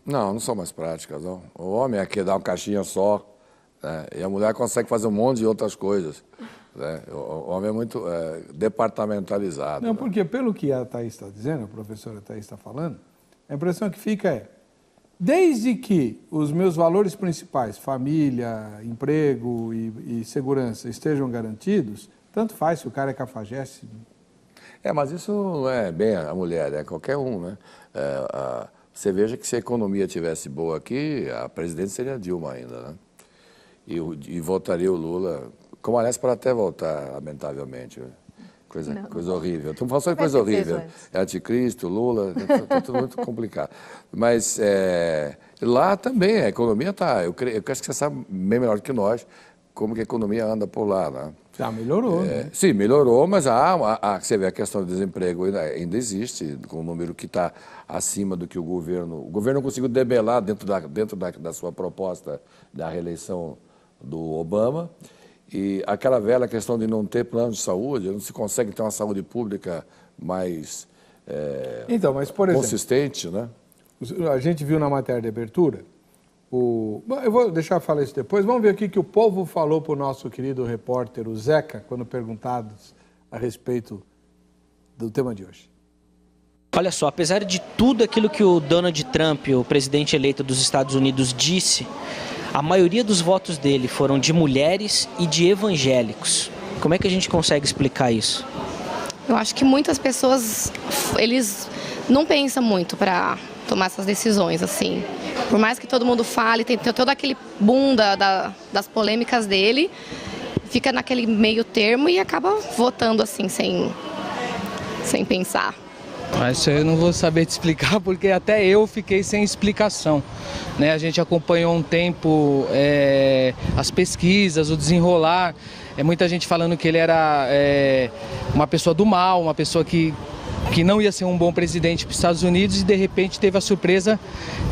não são mais práticas, não. O homem é que dá uma caixinha só, né? E a mulher consegue fazer um monte de outras coisas, né? O homem é muito departamentalizado. Não, né? porque pelo que a Thaís está dizendo, a professora Thaís está falando, a impressão que fica desde que os meus valores principais, família, emprego e segurança, estejam garantidos, tanto faz se o cara é cafajeste. Mas isso não é bem a mulher, é qualquer um, né? Você veja que se a economia tivesse boa aqui, a presidente seria a Dilma ainda, né? E votaria o Lula, como aliás para até voltar, lamentavelmente. Coisa horrível. Estamos falando só de coisa horrível. É anticristo, Lula, está tudo muito complicado. Mas lá também a economia está... Eu acho que você sabe bem melhor que nós. como que a economia anda por lá, né? Já melhorou, né? Sim, melhorou, mas você vê a questão do desemprego ainda existe, com um número que está acima do que o governo conseguiu debelar dentro da sua proposta da reeleição do Obama. E aquela velha questão de não ter plano de saúde, não se consegue ter uma saúde pública mais Então, mas, por exemplo, consistente, né? A gente viu na matéria de abertura, eu vou deixar falar isso depois, vamos ver o que o povo falou para o nosso querido repórter, o Zeca, quando perguntados a respeito do tema de hoje. Olha só, apesar de tudo aquilo que o Donald Trump, o presidente eleito dos Estados Unidos, disse, a maioria dos votos dele foram de mulheres e de evangélicos. Como é que a gente consegue explicar isso? Eu acho que muitas pessoas, eles não pensam muito para tomar essas decisões, assim. Por mais que todo mundo fale, tem todo aquele boom das polêmicas dele, fica naquele meio termo e acaba votando assim, sem pensar. Mas isso eu não vou saber te explicar, porque até eu fiquei sem explicação, né? A gente acompanhou um tempo as pesquisas, o desenrolar, muita gente falando que ele era uma pessoa do mal, uma pessoa que não ia ser um bom presidente para os Estados Unidos, e de repente teve a surpresa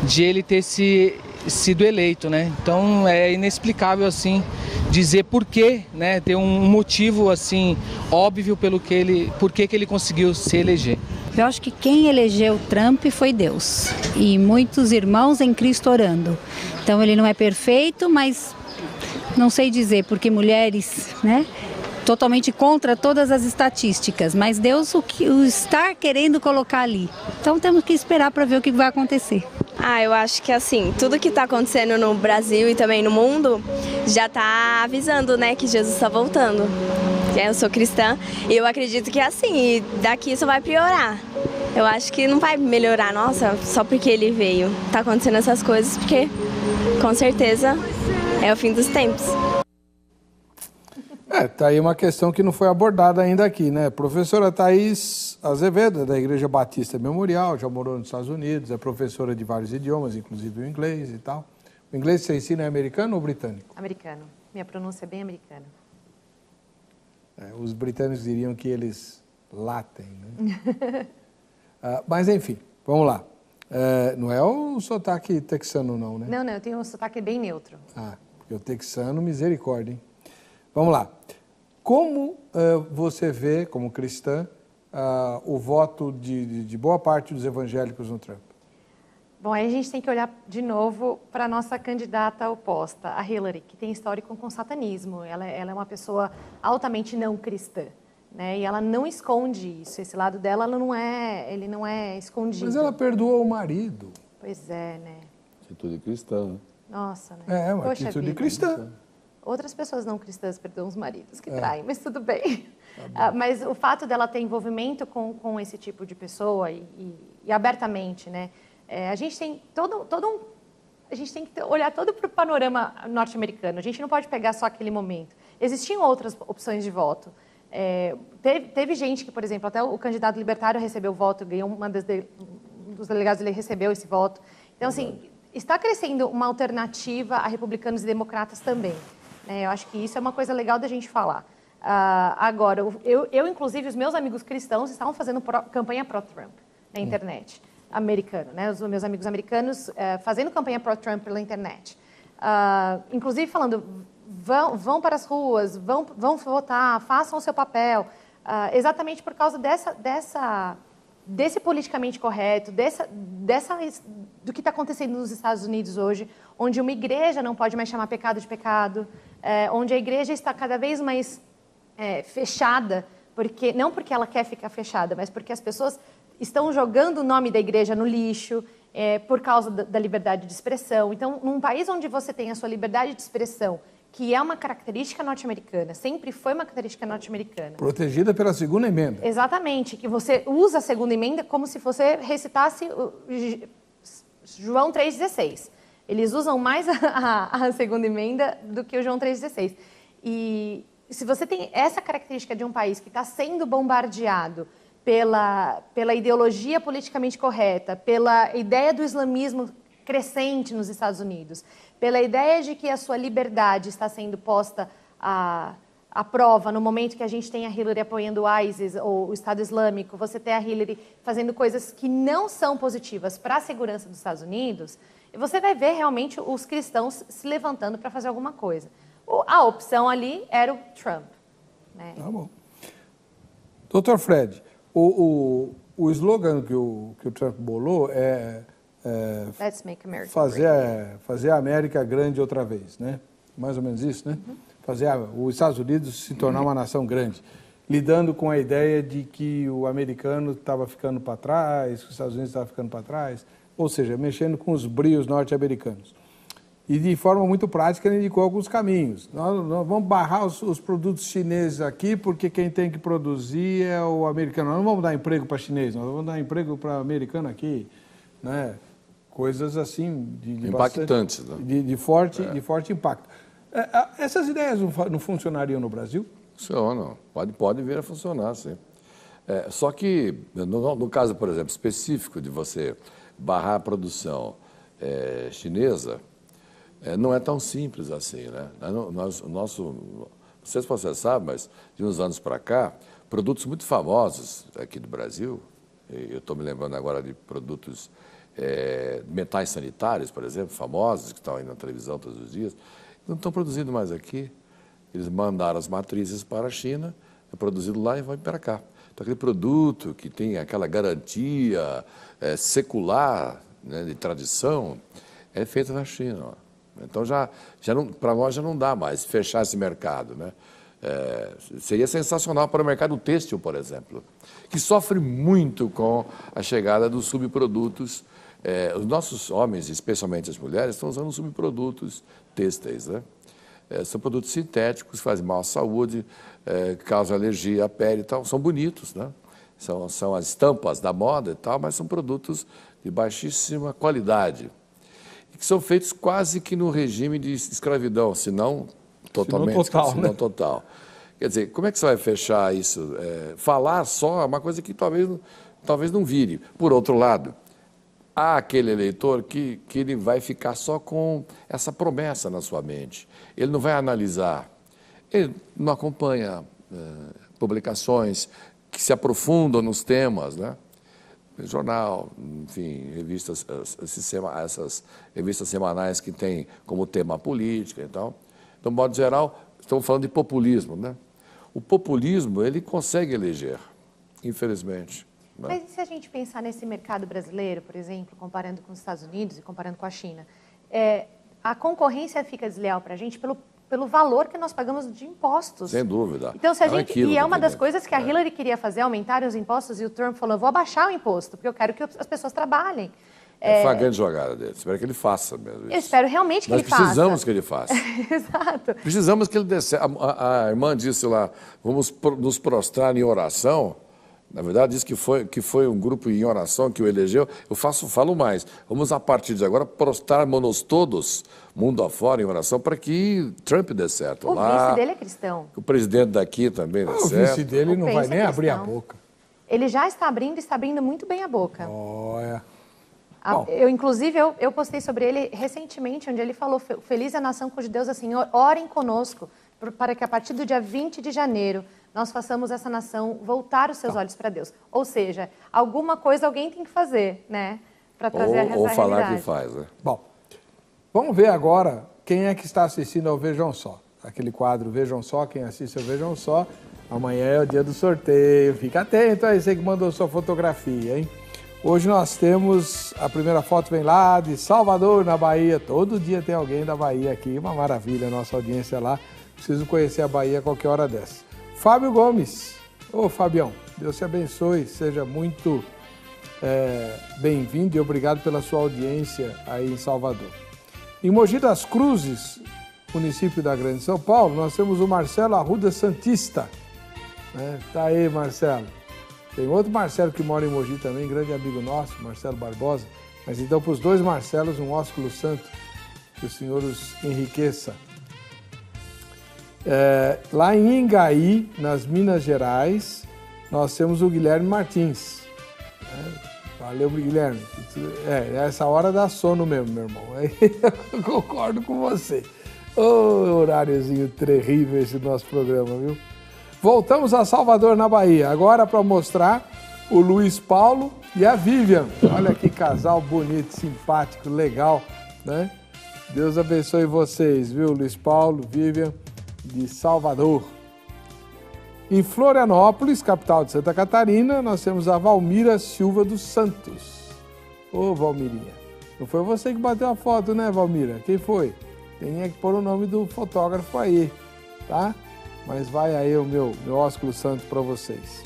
de ele ter sido eleito, né? Então é inexplicável assim dizer por quê, né? Ter um motivo assim óbvio por que ele conseguiu se eleger. Eu acho que quem elegeu Trump foi Deus e muitos irmãos em Cristo orando. Então ele não é perfeito, mas não sei dizer, porque mulheres, né? Totalmente contra todas as estatísticas, mas Deus o está querendo colocar ali. Então temos que esperar para ver o que vai acontecer. Eu acho que assim, tudo que está acontecendo no Brasil e também no mundo já está avisando, né, que Jesus está voltando. Eu sou cristã e eu acredito que assim, daqui isso vai piorar. Eu acho que não vai melhorar, nossa, só porque ele veio. Tá acontecendo essas coisas porque, com certeza, é o fim dos tempos. Tá aí uma questão que não foi abordada ainda aqui, né? Professora Thaís Azevedo, da Igreja Batista Memorial, já morou nos Estados Unidos, é professora de vários idiomas, inclusive o inglês e tal. O inglês que você ensina é americano ou britânico? Americano. Minha pronúncia é bem americana. Os britânicos diriam que eles latem, né? Mas, enfim, vamos lá. Não é o sotaque texano, não, né? Não, eu tenho um sotaque bem neutro. Porque o texano, misericórdia, hein? Vamos lá. Como você vê, como cristã, o voto de boa parte dos evangélicos no Trump? Bom, aí a gente tem que olhar de novo para a nossa candidata oposta, a Hillary, que tem histórico com satanismo. Ela é uma pessoa altamente não cristã, né? E ela não esconde isso. Esse lado dela ele não é escondido. Mas ela perdoou o marido. Pois é, né? Atitude cristã, né? Nossa, né? Uma atitude cristã. Outras pessoas não cristãs perdoam os maridos que traem, mas tudo bem. Mas o fato dela ter envolvimento com esse tipo de pessoa e abertamente, né? A gente tem a gente tem que olhar todo para o panorama norte-americano. A gente não pode pegar só aquele momento. Existiam outras opções de voto. Teve gente que, por exemplo, até o candidato libertário recebeu voto, ganhou um dos delegados, ele recebeu esse voto. Então, assim, está crescendo uma alternativa a republicanos e democratas também. Eu acho que isso é uma coisa legal da gente falar. Agora, inclusive, os meus amigos cristãos estavam fazendo campanha pró-Trump na internet, americana, né? Os meus amigos americanos fazendo campanha pró-Trump pela internet. Inclusive falando, vão para as ruas, vão votar, façam o seu papel, exatamente por causa desse politicamente correto, do que está acontecendo nos Estados Unidos hoje, onde uma igreja não pode mais chamar pecado de pecado, onde a igreja está cada vez mais fechada, não porque ela quer ficar fechada, mas porque as pessoas estão jogando o nome da igreja no lixo por causa da liberdade de expressão. Então, num país onde você tem a sua liberdade de expressão, que é uma característica norte-americana, sempre foi uma característica norte-americana. Protegida pela segunda emenda. Exatamente, que você usa a segunda emenda como se você recitasse João 3,16. Eles usam mais a segunda emenda do que o João 3,16. E se você tem essa característica de um país que está sendo bombardeado pela ideologia politicamente correta, pela ideia do islamismo crescente nos Estados Unidos, pela ideia de que a sua liberdade está sendo posta à prova no momento que a gente tem a Hillary apoiando o ISIS ou o Estado Islâmico, você tem a Hillary fazendo coisas que não são positivas para a segurança dos Estados Unidos, você vai ver realmente os cristãos se levantando para fazer alguma coisa. A opção ali era o Trump. Né? Tá bom. Doutor Fred, o slogan que o Trump bolou é Let's make America fazer a América grande outra vez, né? Mais ou menos isso, né? Uhum. Fazer os Estados Unidos se tornar uma nação grande, lidando com a ideia de que o americano estava ficando para trás, que os Estados Unidos estavam ficando para trás, ou seja, mexendo com os brios norte-americanos. E de forma muito prática ele indicou alguns caminhos. Nós vamos barrar os produtos chineses aqui porque quem tem que produzir é o americano. Nós não vamos dar emprego para chinês, nós vamos dar emprego para americano aqui, né? Coisas assim de impactantes, bastante, né? de forte impacto. Essas ideias não funcionariam no Brasil? Funcionam, pode vir a funcionar, sim. Só que, no caso, por exemplo, específico de você barrar a produção chinesa, não é tão simples assim, né? Não sei se você sabe, mas de uns anos para cá, produtos muito famosos aqui do Brasil, eu estou me lembrando agora de produtos metais sanitários, por exemplo, famosos, que estão aí na televisão todos os dias, não estão produzindo mais aqui. Eles mandaram as matrizes para a China, é produzido lá e vai para cá. Então, aquele produto que tem aquela garantia secular, né, de tradição, é feito na China. Ó. Então, para nós já não dá mais fechar esse mercado, né? Seria sensacional para o mercado têxtil, por exemplo, que sofre muito com a chegada dos subprodutos. Os nossos homens, especialmente as mulheres, estão usando subprodutos têxteis, né? São produtos sintéticos, fazem mal à saúde, causam alergia à pele e tal. São bonitos, né? São as estampas da moda e tal, mas são produtos de baixíssima qualidade. E que são feitos quase que no regime de escravidão, se não totalmente, se não total. Quer dizer, como é que você vai fechar isso? Falar só é uma coisa que talvez não vire. Por outro lado, há aquele eleitor que ele vai ficar só com essa promessa na sua mente. Ele não vai analisar. Ele não acompanha publicações que se aprofundam nos temas, né? Jornal, enfim, revistas, essas revistas semanais que têm como tema a política e tal. Então, de modo geral, estamos falando de populismo, né? O populismo, ele consegue eleger, infelizmente. Mas e se a gente pensar nesse mercado brasileiro, por exemplo, comparando com os Estados Unidos e comparando com a China, a concorrência fica desleal para a gente pelo valor que nós pagamos de impostos. Sem dúvida. Então, se a gente, e é uma das coisas que a Hillary queria fazer, aumentar os impostos, e o Trump falou, eu vou abaixar o imposto, porque eu quero que as pessoas trabalhem. Foi a grande jogada dele. Espero que ele faça mesmo isso. Eu espero realmente que ele faça. Nós precisamos que ele faça. Exato. Precisamos que ele desse. A irmã disse lá, vamos nos prostrar em oração. Na verdade, disse que foi um grupo em oração que o elegeu. Eu falo mais. Vamos, a partir de agora, prostrarmos todos, mundo afora, em oração, para que Trump dê certo. O vice dele é cristão. O presidente daqui também dê certo. O vice dele não vai nem abrir a boca. Ele já está abrindo muito bem a boca. Olha. Inclusive, eu postei sobre ele recentemente, onde ele falou, feliz é a nação cujo Deus, assim, orem conosco, para que a partir do dia 20 de janeiro nós façamos essa nação voltar os seus olhos para Deus. Ou seja, alguma coisa alguém tem que fazer, né? Para trazer a realidade. Ou falar que faz, né? Bom, vamos ver agora quem é que está assistindo ao Vejam Só. Aquele quadro Vejam Só, quem assiste ao Vejam Só. Amanhã é o dia do sorteio. Fica atento aí, você que mandou sua fotografia, hein? Hoje nós temos, a primeira foto vem lá de Salvador, na Bahia. Todo dia tem alguém da Bahia aqui, uma maravilha a nossa audiência lá. Preciso conhecer a Bahia a qualquer hora dessa. Fábio Gomes. Ô, Fabião, Deus te abençoe, seja muito bem-vindo e obrigado pela sua audiência aí em Salvador. Em Mogi das Cruzes, município da Grande São Paulo, nós temos o Marcelo Arruda Santista. Tá aí, Marcelo. Tem outro Marcelo que mora em Mogi também, grande amigo nosso, Marcelo Barbosa. Mas então, para os dois Marcelos, um ósculo santo, que o Senhor os enriqueça. Lá em Ingaí, nas Minas Gerais, nós temos o Guilherme Martins. Valeu, Guilherme. Essa hora dá sono mesmo, meu irmão. Eu concordo com você. Horáriozinho terrível esse nosso programa, viu? Voltamos a Salvador, na Bahia, agora para mostrar o Luiz Paulo e a Vivian. Olha que casal bonito, simpático, legal, né? Deus abençoe vocês, viu, Luiz Paulo, Vivian, de Salvador. Em Florianópolis, capital de Santa Catarina, nós temos a Valmira Silva dos Santos. Ô, Valmirinha, não foi você que bateu a foto, né, Valmira? Quem foi? Tem que pôr o nome do fotógrafo aí, tá? Mas vai aí o meu ósculo santo para vocês.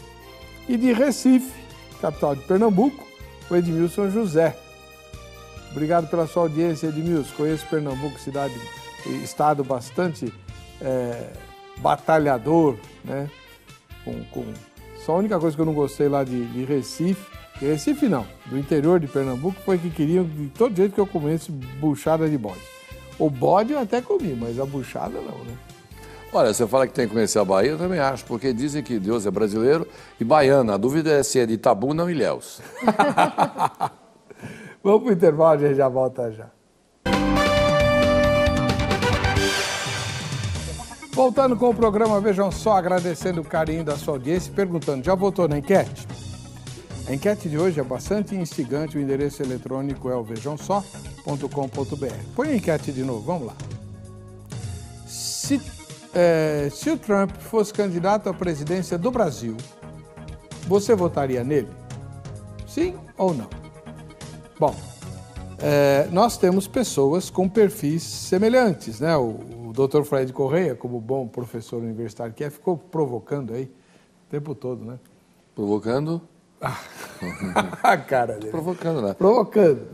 E de Recife, capital de Pernambuco, o Edmilson José. Obrigado pela sua audiência, Edmilson. Conheço Pernambuco, estado bastante batalhador, né? Só a única coisa que eu não gostei lá de Recife não, do interior de Pernambuco, foi que queriam de todo jeito que eu comesse buchada de bode. O bode eu até comi, mas a buchada não, né? Olha, você fala que tem que conhecer a Bahia, eu também acho, porque dizem que Deus é brasileiro e baiano. A dúvida é se é de Itabuna ou Ilhéus. Vamos para o intervalo, a gente já volta já. Voltando com o programa, vejam só, agradecendo o carinho da sua audiência e perguntando, já votou na enquete? A enquete de hoje é bastante instigante, o endereço eletrônico é o vejamsó.com.br. Põe a enquete de novo, vamos lá. Se o Trump fosse candidato à presidência do Brasil, você votaria nele? Sim ou não? Bom, nós temos pessoas com perfis semelhantes, né? O Dr. Fred Correia, como bom professor universitário que ficou provocando aí o tempo todo, né? Provocando? A cara dele. Provocando, né? Provocando.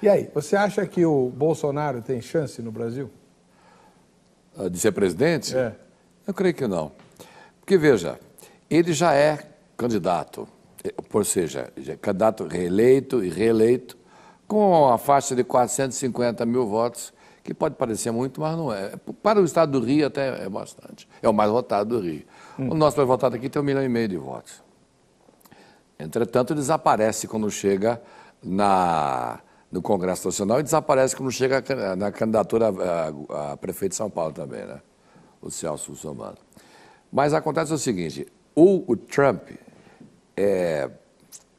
E aí, você acha que o Bolsonaro tem chance no Brasil? De ser presidente? Eu creio que não. Porque, veja, ele já é candidato, ou seja, já é candidato reeleito e reeleito, com a faixa de 450 mil votos, que pode parecer muito, mas não é. Para o estado do Rio até é bastante. É o mais votado do Rio. O nosso mais votado aqui tem 1,5 milhão de votos. Entretanto, desaparece quando chega no Congresso Nacional e desaparece quando chega na candidatura a prefeito de São Paulo também, né? O Celso Russomano. Mas acontece o seguinte, o Trump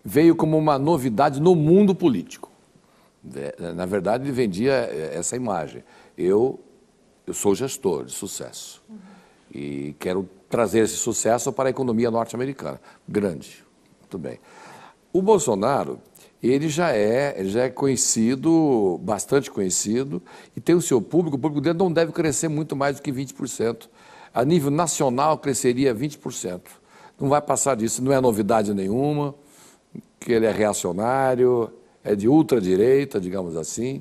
veio como uma novidade no mundo político. Na verdade, ele vendia essa imagem. Eu sou gestor de sucesso e quero trazer esse sucesso para a economia norte-americana. Grande, muito bem. O Bolsonaro, ele já é conhecido, bastante conhecido, e tem o seu público. O público dele não deve crescer muito mais do que 20%. A nível nacional, cresceria 20%. Não vai passar disso, não é novidade nenhuma, que ele é reacionário, é de ultradireita, digamos assim.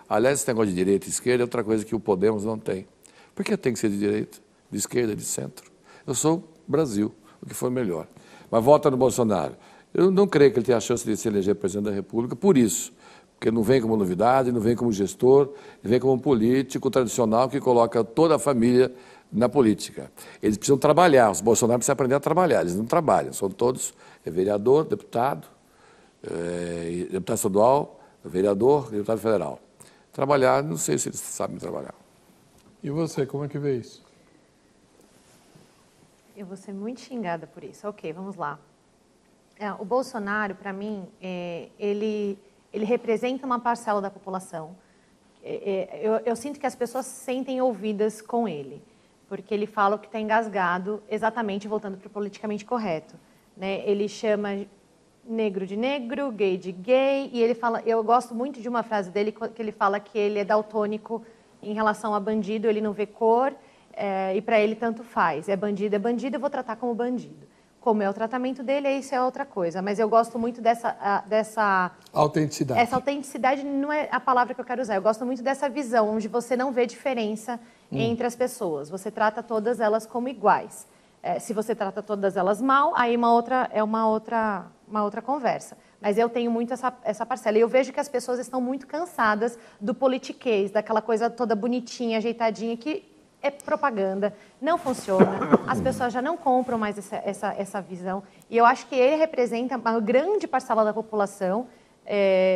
Aliás, esse negócio de direita e esquerda é outra coisa que o Podemos não tem. Por que tem que ser de direita, de esquerda, de centro? Eu sou Brasil, o que for melhor. Mas volta no Bolsonaro. Eu não creio que ele tenha a chance de se eleger presidente da República por isso. Porque não vem como novidade, não vem como gestor, ele vem como um político tradicional que coloca toda a família na política. Eles precisam trabalhar, os Bolsonaro precisam aprender a trabalhar, eles não trabalham, são todos vereador, deputado, deputado estadual, vereador, deputado federal. Trabalhar, não sei se eles sabem trabalhar. E você, como é que vê isso? Eu vou ser muito xingada por isso. Ok, vamos lá. O Bolsonaro, para mim, ele representa uma parcela da população. Eu sinto que as pessoas se sentem ouvidas com ele, porque ele fala o que está engasgado, exatamente voltando para o politicamente correto, né? Ele chama negro de negro, gay de gay, e ele fala, eu gosto muito de uma frase dele, que ele fala que ele é daltônico em relação a bandido, ele não vê cor, e para ele tanto faz. É bandido, eu vou tratar como bandido. Como é o tratamento dele, isso é outra coisa. Mas eu gosto muito dessa autenticidade. Essa autenticidade não é a palavra que eu quero usar. Eu gosto muito dessa visão, onde você não vê diferença entre as pessoas. Você trata todas elas como iguais. Se você trata todas elas mal, aí é uma outra conversa. Mas eu tenho muito essa parcela. E eu vejo que as pessoas estão muito cansadas do politiquês, daquela coisa toda bonitinha, ajeitadinha, que é propaganda, não funciona, as pessoas já não compram mais essa visão. E eu acho que ele representa uma grande parcela da população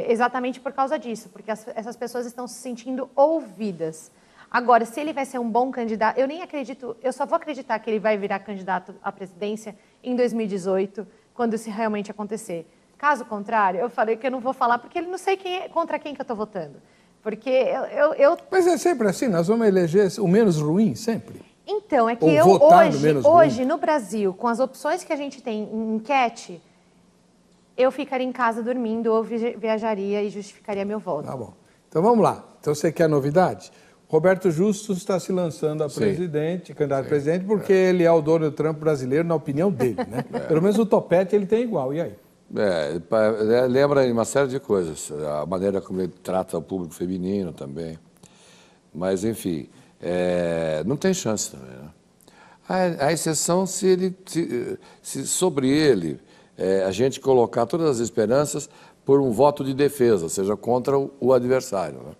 exatamente por causa disso, porque essas pessoas estão se sentindo ouvidas. Agora, se ele vai ser um bom candidato, eu nem acredito, eu só vou acreditar que ele vai virar candidato à presidência em 2018, quando isso realmente acontecer. Caso contrário, eu falei que eu não vou falar, porque ele não sei contra quem que eu estou votando. Porque eu... Mas é sempre assim, nós vamos eleger o menos ruim, sempre. Então, é que hoje, no Brasil, com as opções que a gente tem em enquete, eu ficaria em casa dormindo ou viajaria e justificaria meu voto. Tá bom. Então vamos lá. Então você quer novidade? Roberto Justus está se lançando a presidente, candidato a presidente, porque ele é o Donald Trump brasileiro, na opinião dele, né? Pelo menos o topete ele tem igual. E aí? Lembra uma série de coisas. A maneira como ele trata o público feminino também. Mas, enfim, não tem chance também, né? A exceção se sobre ele a gente colocar todas as esperanças por um voto de defesa, ou seja, contra o adversário, né?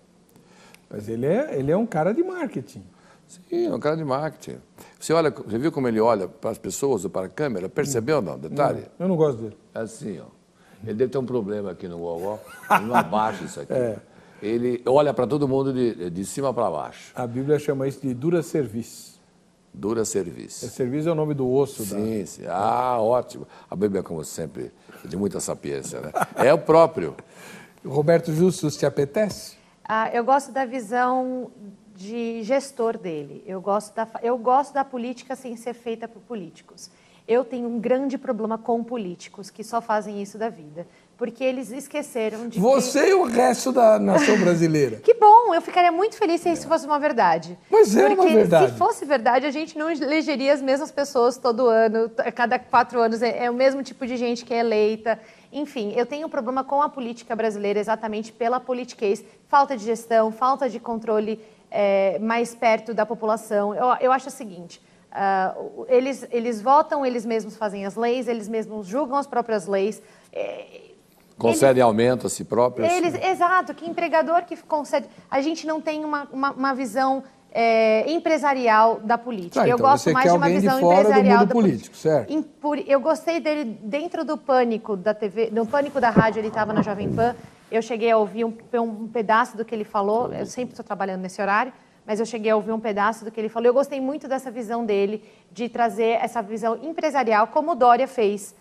Mas ele é um cara de marketing. Sim, é um cara de marketing. Você viu como ele olha para as pessoas ou para a câmera? Percebeu, não? Detalhe? Eu não gosto dele. É assim, ó. Ele deve ter um problema aqui no gogó. Ele não abaixa isso aqui. Ele olha para todo mundo de cima para baixo. A Bíblia chama isso de dura serviço. Dura serviço. Serviço é o nome do osso. Sim, sim. Ah, ótimo. A Bíblia, como sempre, é de muita sapiência, né? É o próprio. O Roberto Justus te apetece? Eu gosto da visão de gestor dele. Eu gosto da política sem ser feita por políticos. Eu tenho um grande problema com políticos que só fazem isso da vida, porque eles esqueceram de Você e o resto da nação brasileira. Que bom, eu ficaria muito feliz se isso fosse uma verdade. Mas é uma verdade. Se fosse verdade, a gente não elegeria as mesmas pessoas todo ano, a cada 4 anos, é o mesmo tipo de gente que é eleita. Enfim, eu tenho um problema com a política brasileira exatamente pela politiquez, falta de gestão, falta de controle mais perto da população. Eu acho o seguinte, eles votam, eles mesmos fazem as leis, eles mesmos julgam as próprias leis. Concedem aumento a si próprios. Exato, que empregador que concede... A gente não tem uma visão empresarial da política. Eu gosto mais de uma visão empresarial do político, certo? Eu gostei dele dentro do Pânico da TV, no Pânico da rádio, ele estava na Jovem Pan. Eu cheguei a ouvir um pedaço do que ele falou. Eu sempre estou trabalhando nesse horário, mas eu cheguei a ouvir um pedaço do que ele falou. Eu gostei muito dessa visão dele, de trazer essa visão empresarial, como o Dória fez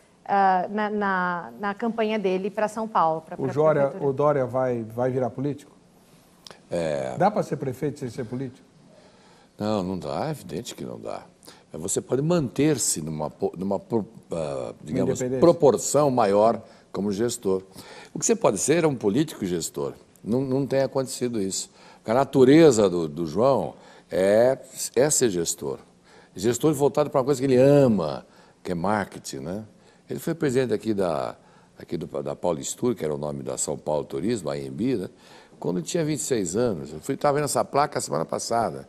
na campanha dele para São Paulo. O Dória vai virar político? Dá para ser prefeito sem ser político? Não dá, é evidente que não dá. Você pode manter-se numa digamos, proporção maior como gestor. O que você pode ser é um político gestor. Não tem acontecido isso. A natureza do João é ser gestor. Gestor voltado para uma coisa que ele ama, que é marketing, né? Ele foi presidente aqui da Paulistur, que era o nome da São Paulo Turismo, a AMB, né? Quando ele tinha 26 anos. Eu estava vendo essa placa a semana passada.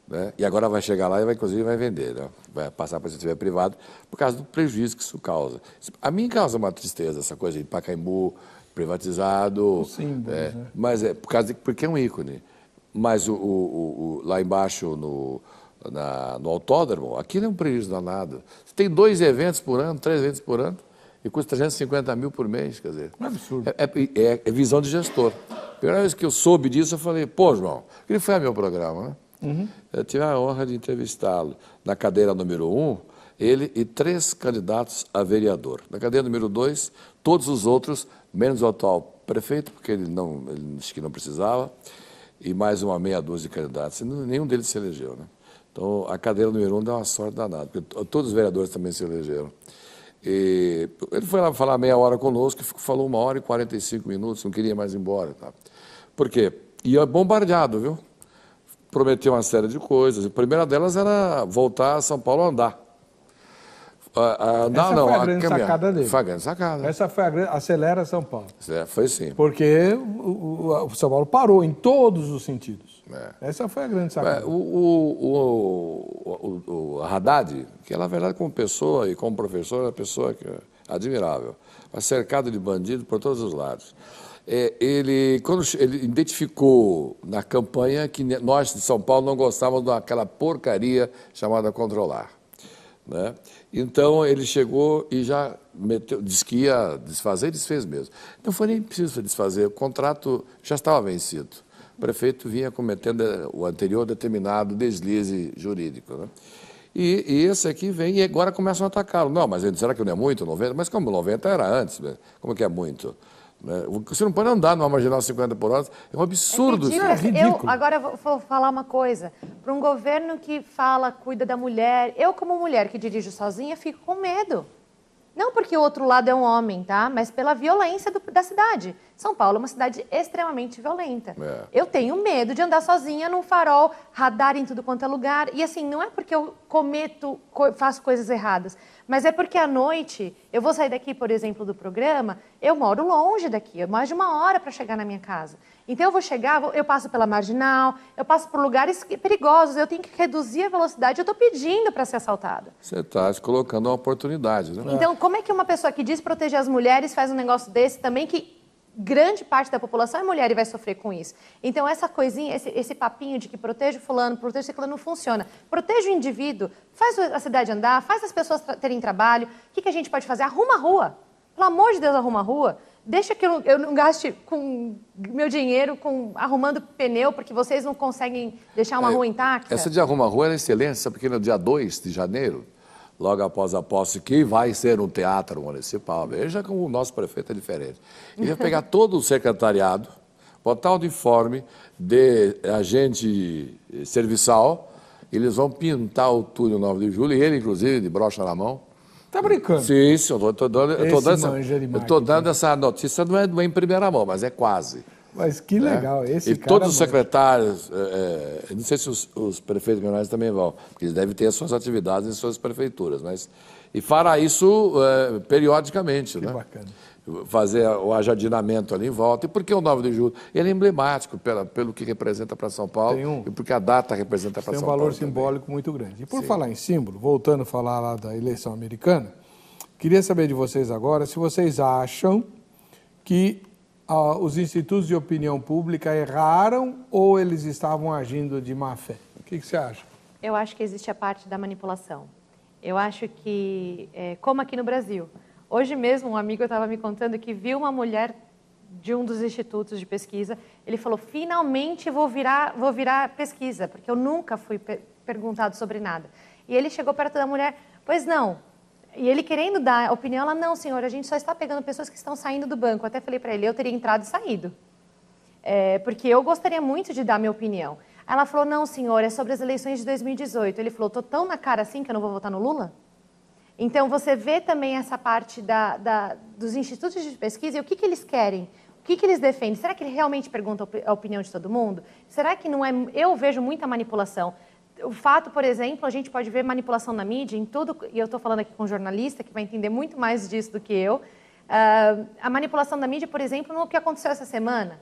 Né? E agora vai chegar lá e inclusive vai vender, né? Vai passar para o setor privado por causa do prejuízo que isso causa. A mim causa uma tristeza essa coisa de Pacaembu privatizado, símbolo, né? Mas porque é um ícone. Mas lá embaixo no autódromo, aquilo é um prejuízo danado. Você tem 2 eventos por ano, 3 eventos por ano e custa 350 mil por mês, quer dizer. É absurdo. É visão de gestor. A primeira vez que eu soube disso, eu falei, pô, João, ele foi ao meu programa, né? Eu tive a honra de entrevistá-lo. Na cadeira número 1, ele e 3 candidatos a vereador. Na cadeira número 2, todos os outros, menos o atual prefeito, porque ele disse que não precisava, e mais uma meia dúzia de candidatos. Nenhum deles se elegeu, né? Então, a cadeira número 1 deu uma sorte danada, porque todos os vereadores também se elegeram. E ele foi lá falar meia hora conosco, falou 1h45, não queria mais ir embora. Tá? Por quê? E é bombardeado, viu? Prometeu uma série de coisas. A primeira delas era voltar a São Paulo a andar. Essa foi a grande sacada dele. Foi a grande sacada. Essa foi a grande... Acelera São Paulo. Foi sim. Porque o São Paulo parou em todos os sentidos. Essa foi a grande sacada. O Haddad, que na verdade como pessoa e como professor, é uma pessoa que é admirável. Mas cercado de bandidos por todos os lados. quando ele identificou na campanha que nós de São Paulo não gostávamos daquela porcaria chamada Controlar, né? Então ele chegou e já disse que ia desfazer e desfez mesmo. Não foi nem preciso desfazer, o contrato já estava vencido. O prefeito vinha cometendo o anterior determinado deslize jurídico, né? E esse aqui vem e agora começam a atacá-lo. Não, mas será que não é muito, 90? Mas como 90 era antes, né? Como que é muito? Você não pode andar numa marginal 50 por hora, é um absurdo. É ridículo. Agora eu vou falar uma coisa. Para um governo que cuida da mulher, eu como mulher que dirijo sozinha, fico com medo. Não porque o outro lado é um homem, tá? Mas pela violência da cidade. São Paulo é uma cidade extremamente violenta. Eu tenho medo de andar sozinha num farol, radar em tudo quanto é lugar. E assim, não é porque eu faço coisas erradas, mas é porque à noite, eu vou sair daqui, por exemplo, do programa, eu moro longe daqui, mais de 1 hora para chegar na minha casa. Então eu vou chegar, eu passo pela Marginal, eu passo por lugares perigosos, eu tenho que reduzir a velocidade, eu estou pedindo para ser assaltada. Você está se colocando uma oportunidade, né? Então, como é que uma pessoa que diz proteger as mulheres faz um negócio desse também que grande parte da população é mulher e vai sofrer com isso? Então, essa coisinha, esse papinho de que protege fulano, protege ciclano, não funciona. Protege o indivíduo, faz a cidade andar, faz as pessoas terem trabalho. O que a gente pode fazer? Arruma a rua. Pelo amor de Deus, arruma a rua. Deixa que eu não gaste com meu dinheiro arrumando pneu, porque vocês não conseguem deixar uma rua intacta. Essa de arruma a rua é excelente, sabe? Porque no dia 2 de janeiro, logo após a posse, que vai ser um teatro municipal. Veja como o nosso prefeito é diferente. Ele vai pegar todo o secretariado, botar o uniforme de agente serviçal, eles vão pintar o túnel 9 de julho, e ele, inclusive, de brocha na mão. Tá brincando? Sim, eu estou dando essa notícia, não é em primeira mão, mas é quase. Mas que legal, esse cara... E todos os secretários, não sei se os prefeitos menores também vão, porque eles devem ter as suas atividades em suas prefeituras, mas... E fará isso periodicamente, né? Bacana. Fazer o ajardinamento ali em volta. E por que o 9 de julho? Ele é emblemático pelo que representa para São Paulo e porque a data representa para São Paulo. Tem um valor simbólico muito grande. E por falar em símbolo, voltando a falar lá da eleição americana, queria saber de vocês agora se vocês acham que os institutos de opinião pública erraram ou eles estavam agindo de má fé? O que você acha? Eu acho que existe a parte da manipulação. Eu acho que, como aqui no Brasil, hoje mesmo um amigo estava me contando que viu uma mulher de um dos institutos de pesquisa, ele falou, finalmente vou virar pesquisa, porque eu nunca fui perguntado sobre nada. E ele chegou perto da mulher, pois não. E ele querendo dar opinião, ela, não, senhor, a gente só está pegando pessoas que estão saindo do banco. Eu até falei para ele, eu teria entrado e saído, porque eu gostaria muito de dar minha opinião. Ela falou, não, senhor, é sobre as eleições de 2018. Ele falou, estou tão na cara assim que eu não vou votar no Lula? Então, você vê também essa parte dos institutos de pesquisa e o que eles querem, o que eles defendem. Será que ele realmente pergunta a opinião de todo mundo? Será que não é... Eu vejo muita manipulação. O fato, por exemplo, a gente pode ver manipulação na mídia, em tudo, e eu estou falando aqui com um jornalista que vai entender muito mais disso do que eu. A manipulação da mídia, por exemplo, no que aconteceu essa semana.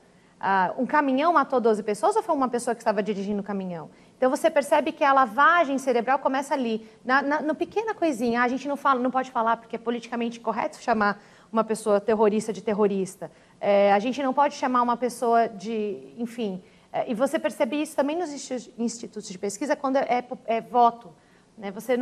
Um caminhão matou 12 pessoas ou foi uma pessoa que estava dirigindo o caminhão? Então você percebe que a lavagem cerebral começa ali, na pequena coisinha. A gente não pode falar porque é politicamente correto chamar uma pessoa terrorista de terrorista. A gente não pode chamar uma pessoa de, enfim. E você percebe isso também nos institutos de pesquisa quando é voto. Né? Você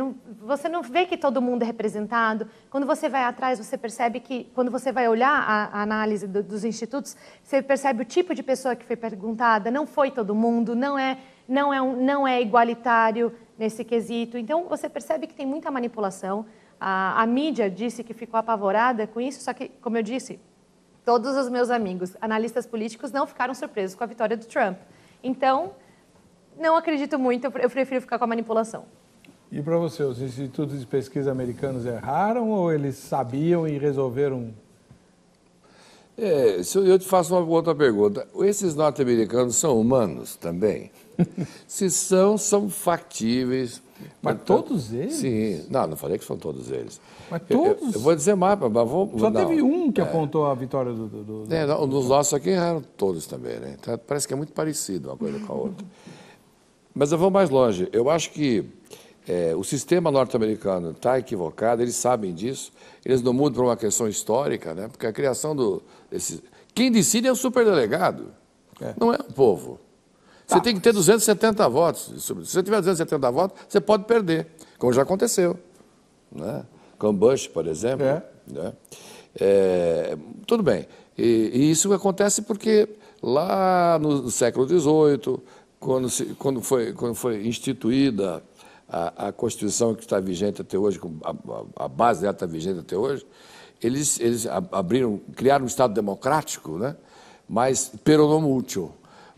não vê que todo mundo é representado. Quando você vai atrás, você percebe que, quando você vai olhar a análise dos institutos, você percebe o tipo de pessoa que foi perguntada, não foi todo mundo, não é igualitário nesse quesito. Então, você percebe que tem muita manipulação. A mídia disse que ficou apavorada com isso, só que, como eu disse, todos os meus amigos, analistas políticos, não ficaram surpresos com a vitória do Trump. Então, não acredito muito, eu prefiro ficar com a manipulação. E para você, os institutos de pesquisa americanos erraram ou eles sabiam e resolveram? Eu te faço uma outra pergunta. Esses norte-americanos são humanos também? Se são factíveis. Mas todos eles? Sim. Não falei que são todos eles. Mas todos? Eu vou dizer mais, mas Só teve um que apontou a vitória do... Dos nossos aqui erraram todos também, né? Então, parece que é muito parecido uma coisa com a outra. Mas eu vou mais longe. Eu acho que o sistema norte-americano está equivocado, eles sabem disso, eles não mudam para uma questão histórica, né? Porque a criação Quem decide é o superdelegado, não é o povo. Você tem que ter 270 votos. Se você tiver 270 votos, você pode perder, como já aconteceu, né? Com Bush, por exemplo. Né? Tudo bem. E isso acontece porque lá no século XVIII, quando foi instituída a Constituição que está vigente até hoje, a base dela está vigente até hoje, eles criaram um Estado democrático, né? Mas peronomútil,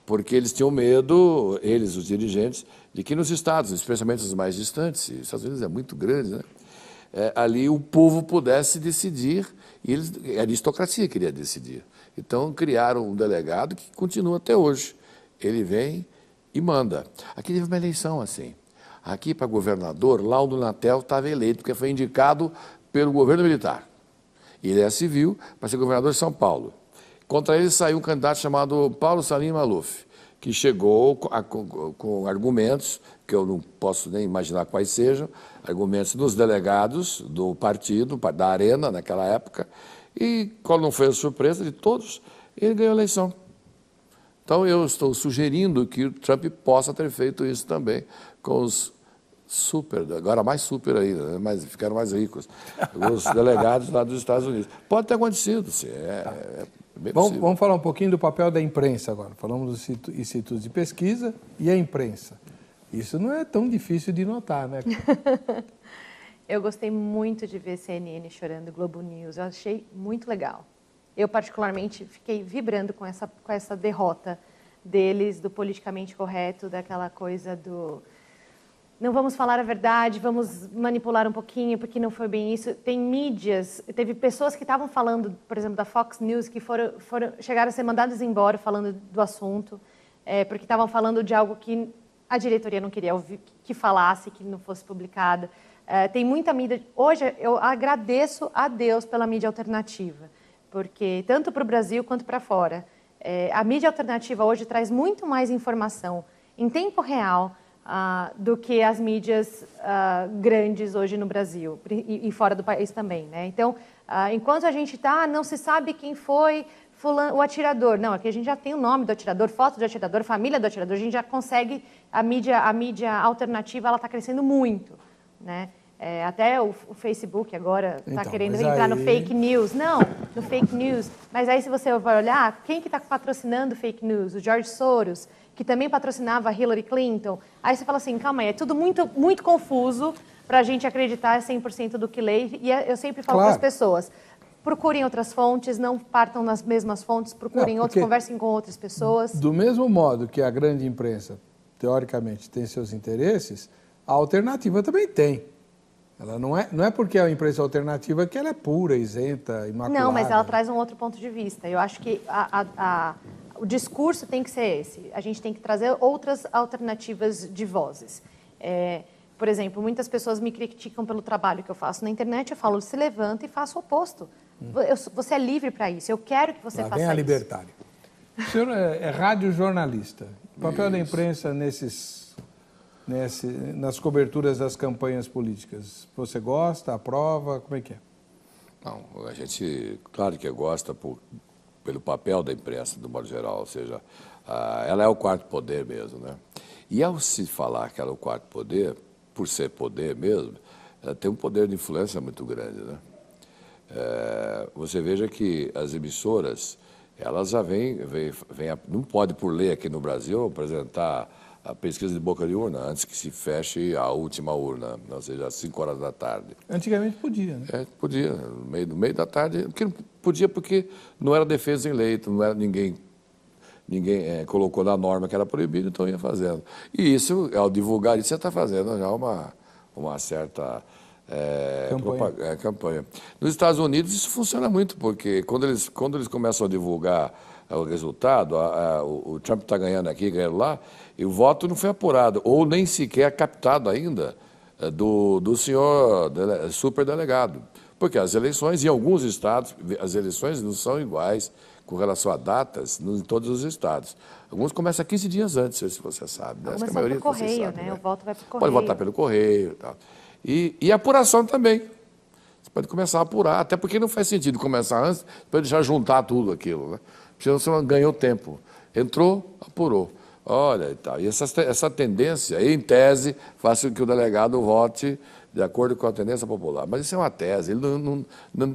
porque eles tinham medo, os dirigentes, de que nos estados, especialmente os mais distantes, os Estados Unidos é muito grande, né? Ali o povo pudesse decidir, e a aristocracia queria decidir. Então criaram um delegado que continua até hoje. Ele vem e manda. Aqui teve uma eleição assim. Aqui para governador, Laudo Natel estava eleito, porque foi indicado pelo governo militar. E ele é civil para ser governador de São Paulo. Contra ele saiu um candidato chamado Paulo Salim Maluf, que chegou com argumentos, que eu não posso nem imaginar quais sejam, argumentos dos delegados do partido, da Arena, naquela época, e qual não foi a surpresa de todos, ele ganhou a eleição. Então eu estou sugerindo que o Trump possa ter feito isso também com os agora mais super ainda, né? Ficaram mais ricos, os delegados lá dos Estados Unidos. Pode ter acontecido, sim, Vamos falar um pouquinho do papel da imprensa agora. Falamos dos institutos de pesquisa e a imprensa. Isso não é tão difícil de notar, né? Eu gostei muito de ver CNN chorando, Globo News. Eu achei muito legal. Eu, particularmente, fiquei vibrando com essa derrota deles, do politicamente correto, daquela coisa do... Não vamos falar a verdade, vamos manipular um pouquinho, porque não foi bem isso. Tem mídias, teve pessoas que estavam falando, por exemplo, da Fox News, que chegaram a ser mandadas embora falando do assunto, porque estavam falando de algo que a diretoria não queria ouvir, que falasse, que não fosse publicada. Tem muita mídia. Hoje, eu agradeço a Deus pela mídia alternativa, porque tanto para o Brasil quanto para fora. A mídia alternativa hoje traz muito mais informação em tempo real, do que as mídias grandes hoje no Brasil e fora do país também, né? Então, enquanto a gente não se sabe quem foi o atirador. Não, aqui a gente já tem o nome do atirador, foto do atirador, família do atirador. A gente já consegue, a mídia alternativa, ela está crescendo muito, né? Até o Facebook agora está querendo entrar no fake news. Não, no fake news. Mas aí, se você vai olhar, quem que está patrocinando fake news? O George Soros, que também patrocinava Hillary Clinton. Aí você fala assim, calma aí, é tudo muito, muito confuso para a gente acreditar 100% do que lê. E eu sempre falo para as pessoas, procurem outras fontes, não partam nas mesmas fontes, procurem outras, conversem com outras pessoas. Do mesmo modo que a grande imprensa, teoricamente, tem seus interesses, a alternativa também tem. Ela não é porque é a imprensa alternativa que ela é pura, isenta, imaculada. Não, mas ela traz um outro ponto de vista. Eu acho que o discurso tem que ser esse. A gente tem que trazer outras alternativas de vozes. Por exemplo, muitas pessoas me criticam pelo trabalho que eu faço na internet. Eu falo, se levanta e faça o oposto. Você é livre para isso. Eu quero que você faça isso. Vem a libertária. O senhor é radiojornalista. O papel da imprensa nas coberturas das campanhas políticas. Você gosta, aprova, como é que é? Não, a gente, claro que gosta pelo papel da imprensa, do modo geral, ou seja, ela é o quarto poder mesmo, né? E ao se falar que ela é o quarto poder, por ser poder mesmo, ela tem um poder de influência muito grande, né? Você veja que as emissoras, elas já não pode, por lei aqui no Brasil, apresentar a pesquisa de boca de urna antes que se feche a última urna, ou seja, às 5 horas da tarde. Antigamente podia, né? Podia, no meio da tarde. Porque não podia porque não era defesa em leito, não era ninguém colocou na norma que era proibido, então ia fazendo. E isso, ao divulgar isso, você está fazendo já uma certa campanha. Nos Estados Unidos isso funciona muito, porque quando eles começam a divulgar o resultado, o Trump está ganhando aqui, ganhando lá, e o voto não foi apurado, ou nem sequer captado ainda do senhor superdelegado. Porque as eleições, em alguns estados, as eleições não são iguais com relação a datas em todos os estados. Alguns começam 15 dias antes, se você sabe. Né? Algumas são por correio, né? O voto vai por correio. Pode votar pelo correio e tal. E a apuração também. Você pode começar a apurar, até porque não faz sentido começar antes para deixar juntar tudo aquilo, né? Porque você ganhou tempo. Entrou, apurou. Olha e tal. E essa tendência, em tese, faz com que o delegado vote de acordo com a tendência popular. Mas isso é uma tese, ele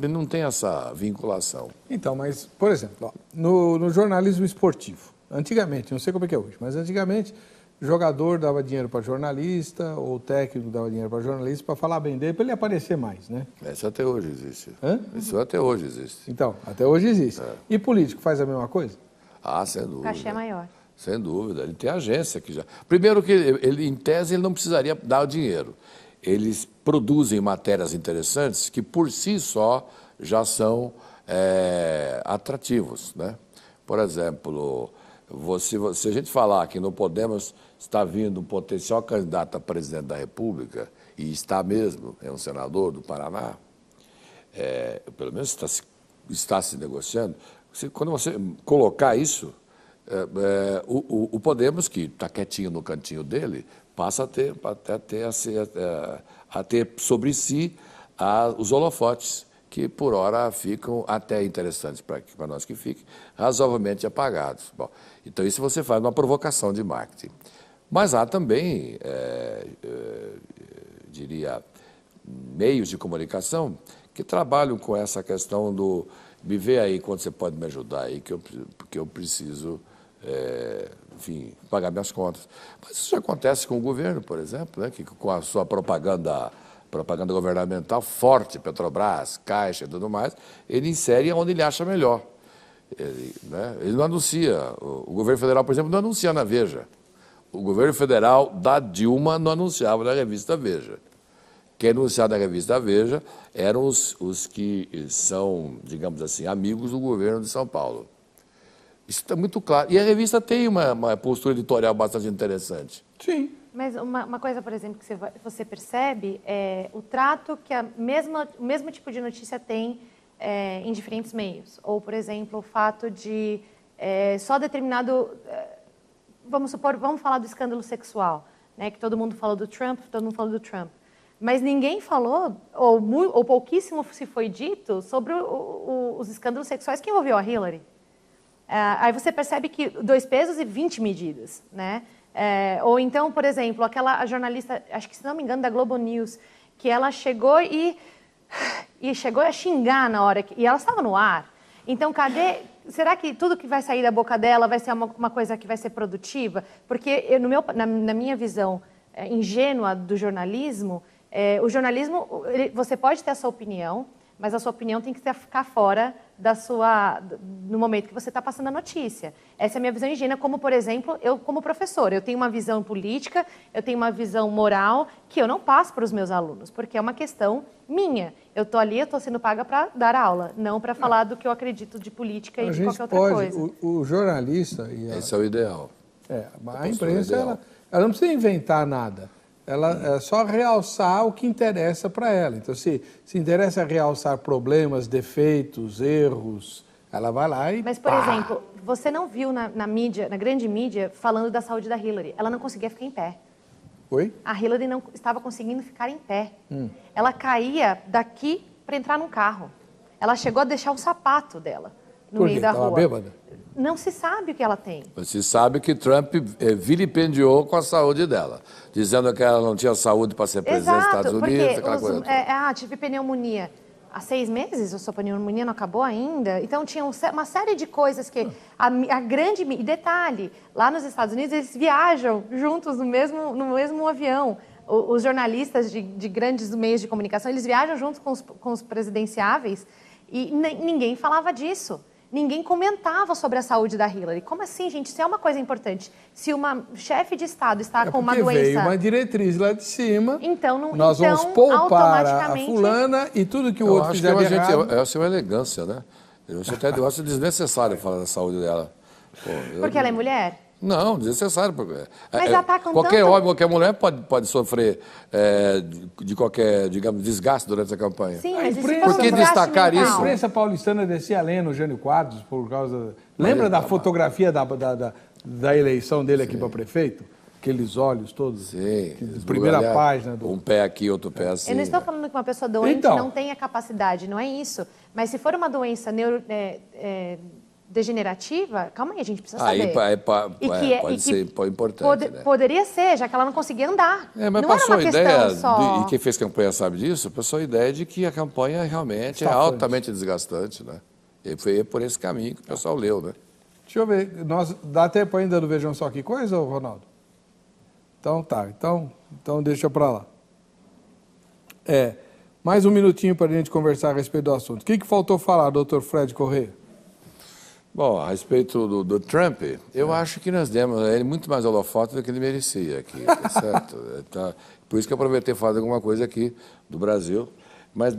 não tem essa vinculação. Então, mas, por exemplo, ó, no jornalismo esportivo, antigamente, não sei como é que é hoje, mas antigamente, o jogador dava dinheiro para jornalista, ou o técnico dava dinheiro para jornalista para falar bem dele, para ele aparecer mais, né? Isso até hoje existe. Hã? Isso até hoje existe. Então, até hoje existe. E político faz a mesma coisa? Ah, sem O dúvida. cachê é maior. Sem dúvida. Ele tem agência que já... Primeiro que ele, em tese, ele não precisaria dar o dinheiro. Eles produzem matérias interessantes que, por si só, já são atrativos, né? Por exemplo, se a gente falar que no Podemos está vindo um potencial candidato a presidente da República, e está mesmo, é um senador do Paraná, pelo menos está se negociando, quando você colocar isso, o Podemos, que está quietinho no cantinho dele, passa a ter sobre si os holofotes, que por hora ficam até interessantes para nós que fiquem, razoavelmente apagados. Bom, então isso você faz uma provocação de marketing. Mas há também, diria, meios de comunicação que trabalham com essa questão do me vê aí quando você pode me ajudar aí, porque eu preciso, enfim, pagar minhas contas. Mas isso já acontece com o governo, por exemplo, né, que com a sua propaganda governamental forte, Petrobras, Caixa e tudo mais, ele insere onde ele acha melhor. Ele não anuncia, o governo federal, por exemplo, não anuncia na Veja. O governo federal da Dilma não anunciava na revista Veja. Quem anunciava na revista Veja eram os que são, digamos assim, amigos do governo de São Paulo. Isso está muito claro. E a revista tem uma postura editorial bastante interessante. Sim. Mas uma coisa, por exemplo, que você percebe é o trato que o mesmo tipo de notícia tem em diferentes meios. Ou, por exemplo, o fato de só determinado... vamos falar do escândalo sexual, né, que todo mundo falou do Trump, Mas ninguém falou, ou pouquíssimo se foi dito, sobre os escândalos sexuais que envolveu a Hillary. Aí você percebe que 2 pesos e 20 medidas, né? Ou então, por exemplo, a jornalista, acho que se não me engano, da Globo News, que ela chegou e chegou a xingar na hora e ela estava no ar. Então, será que tudo que vai sair da boca dela vai ser uma coisa que vai ser produtiva? Porque na minha visão ingênua do jornalismo, o jornalismo, você pode ter a sua opinião, mas a sua opinião tem que ficar fora no momento que você está passando a notícia. Essa é a minha visão ingênua, como, por exemplo, eu como professora. Eu tenho uma visão política, eu tenho uma visão moral que eu não passo para os meus alunos, porque é uma questão minha. Eu estou ali, eu estou sendo paga para dar aula, não para falar do que eu acredito de política e de qualquer outra coisa. O jornalista... Esse é o ideal. A imprensa, ela não precisa inventar nada. Ela é só realçar o que interessa para ela. Então, se interessa realçar problemas, defeitos, erros, ela vai lá e... Mas, por exemplo, você não viu na mídia, na grande mídia, falando da saúde da Hillary. Ela não conseguia ficar em pé. Oi? A Hillary não estava conseguindo ficar em pé. Ela caía daqui para entrar num carro. Ela chegou a deixar o sapato dela no meio da rua. Estava bêbada? Não se sabe o que ela tem. Se sabe que Trump vilipendiou com a saúde dela, dizendo que ela não tinha saúde para ser presidente dos Estados Unidos, aquela coisa toda. Tive pneumonia. Há 6 meses a sua pneumonia não acabou ainda? Então, tinha uma série de coisas que a grande... E detalhe, lá nos Estados Unidos, eles viajam juntos no mesmo avião. Os jornalistas de grandes meios de comunicação, eles viajam juntos com os presidenciáveis e ninguém falava disso. Ninguém comentava sobre a saúde da Hillary. Como assim, gente? Isso é uma coisa importante. Se uma chefe de Estado está com uma doença... veio uma diretriz lá de cima, então nós vamos poupar a fulana e tudo que o outro fizer de errado... Essa é uma elegância, né? Eu acho desnecessário falar da saúde dela. Porque ela é mulher? Não, desnecessário. Mas atacam qualquer tanto... homem, qualquer mulher pode sofrer de qualquer, digamos, desgaste durante essa campanha. Sim, mas por que destacar isso? A imprensa paulistana descia a lenha no Jânio Quadros por causa... Lembra da fotografia da eleição dele aqui para prefeito? Aqueles olhos todos. Sim. Primeira página. Um pé aqui, outro pé assim. Eu não estou falando que uma pessoa doente não tenha capacidade, não é isso. Mas se for uma doença degenerativa, calma aí, a gente precisa saber. Pode ser importante, né? Poderia ser, já que ela não conseguia andar. Mas não passou era uma a ideia, só... e quem fez campanha sabe disso, passou a ideia de que a campanha realmente é altamente desgastante, né? E foi por esse caminho que o pessoal leu, né? Deixa eu ver, dá tempo ainda do Vejam Só Que Coisa, Ronaldo? Então tá, então deixa pra lá. Mais um minutinho para a gente conversar a respeito do assunto. O que faltou falar, doutor Fred Correia? Bom, a respeito do Trump, eu acho que nós demos a ele muito mais holofote do que ele merecia aqui, tá certo? Então, por isso que eu aproveitei falar de alguma coisa aqui do Brasil. Mas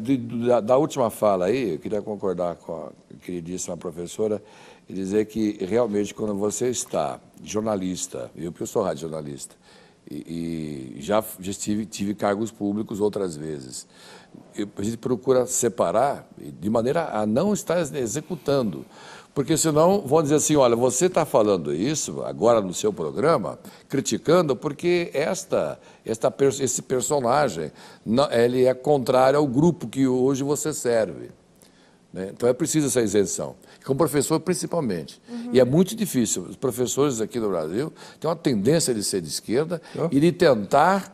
da última fala aí, eu queria concordar com a queridíssima professora e dizer que realmente quando você está jornalista, eu sou radiojornalista, e já tive cargos públicos outras vezes, a gente procura separar de maneira a não estar executando. Porque senão vão dizer assim, olha, você está falando isso agora no seu programa, criticando, porque esse personagem, ele é contrário ao grupo que hoje você serve. Né? Então é preciso essa isenção, como professor principalmente. E é muito difícil. Os professores aqui no Brasil têm uma tendência de ser de esquerda e de tentar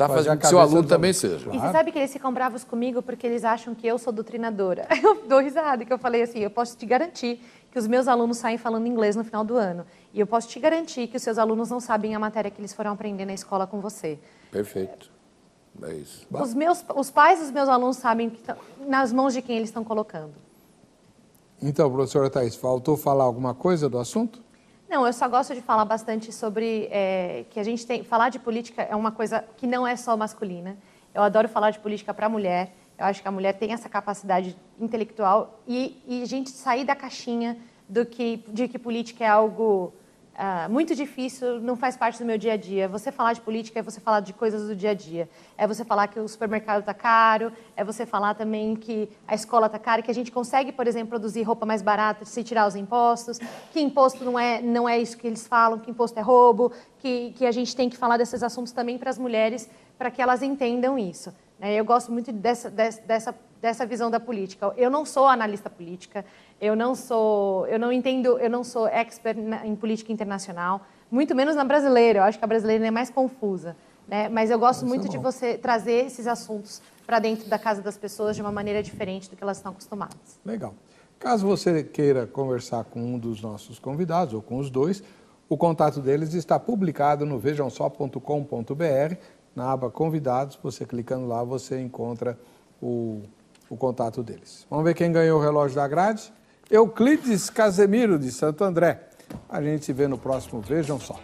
fazer com que seu aluno também seja. E você sabe que eles ficam bravos comigo porque eles acham que eu sou doutrinadora. Eu dou risada, que eu falei assim, eu posso te garantir que os meus alunos saem falando inglês no final do ano. E eu posso te garantir que os seus alunos não sabem a matéria que eles foram aprender na escola com você. Perfeito. É isso. Os pais dos meus alunos sabem que nas mãos de quem eles estão colocando. Então, professora Thaís, faltou falar alguma coisa do assunto? Não, eu só gosto de falar bastante sobre que a gente falar de política é uma coisa que não é só masculina. Eu adoro falar de política para a mulher. Eu acho que a mulher tem essa capacidade intelectual e a gente sair da caixinha de que política é algo muito difícil, não faz parte do meu dia a dia. Você falar de política é você falar de coisas do dia a dia. É você falar que o supermercado está caro, é você falar também que a escola está cara, que a gente consegue, por exemplo, produzir roupa mais barata se tirar os impostos, que imposto não é isso que eles falam, que imposto é roubo, que a gente tem que falar desses assuntos também para as mulheres, para que elas entendam isso. Eu gosto muito dessa visão da política. Eu não sou analista política, eu não sou expert em política internacional, muito menos na brasileira. Eu acho que a brasileira é mais confusa, né? Mas eu gosto muito de você trazer esses assuntos para dentro da casa das pessoas de uma maneira diferente do que elas estão acostumadas. Legal. Caso você queira conversar com um dos nossos convidados ou com os dois, o contato deles está publicado no vejamsó.com.br. Na aba Convidados, você clicando lá, você encontra o contato deles. Vamos ver quem ganhou o relógio da grade? Euclides Casemiro, de Santo André. A gente se vê no próximo Vejam Só.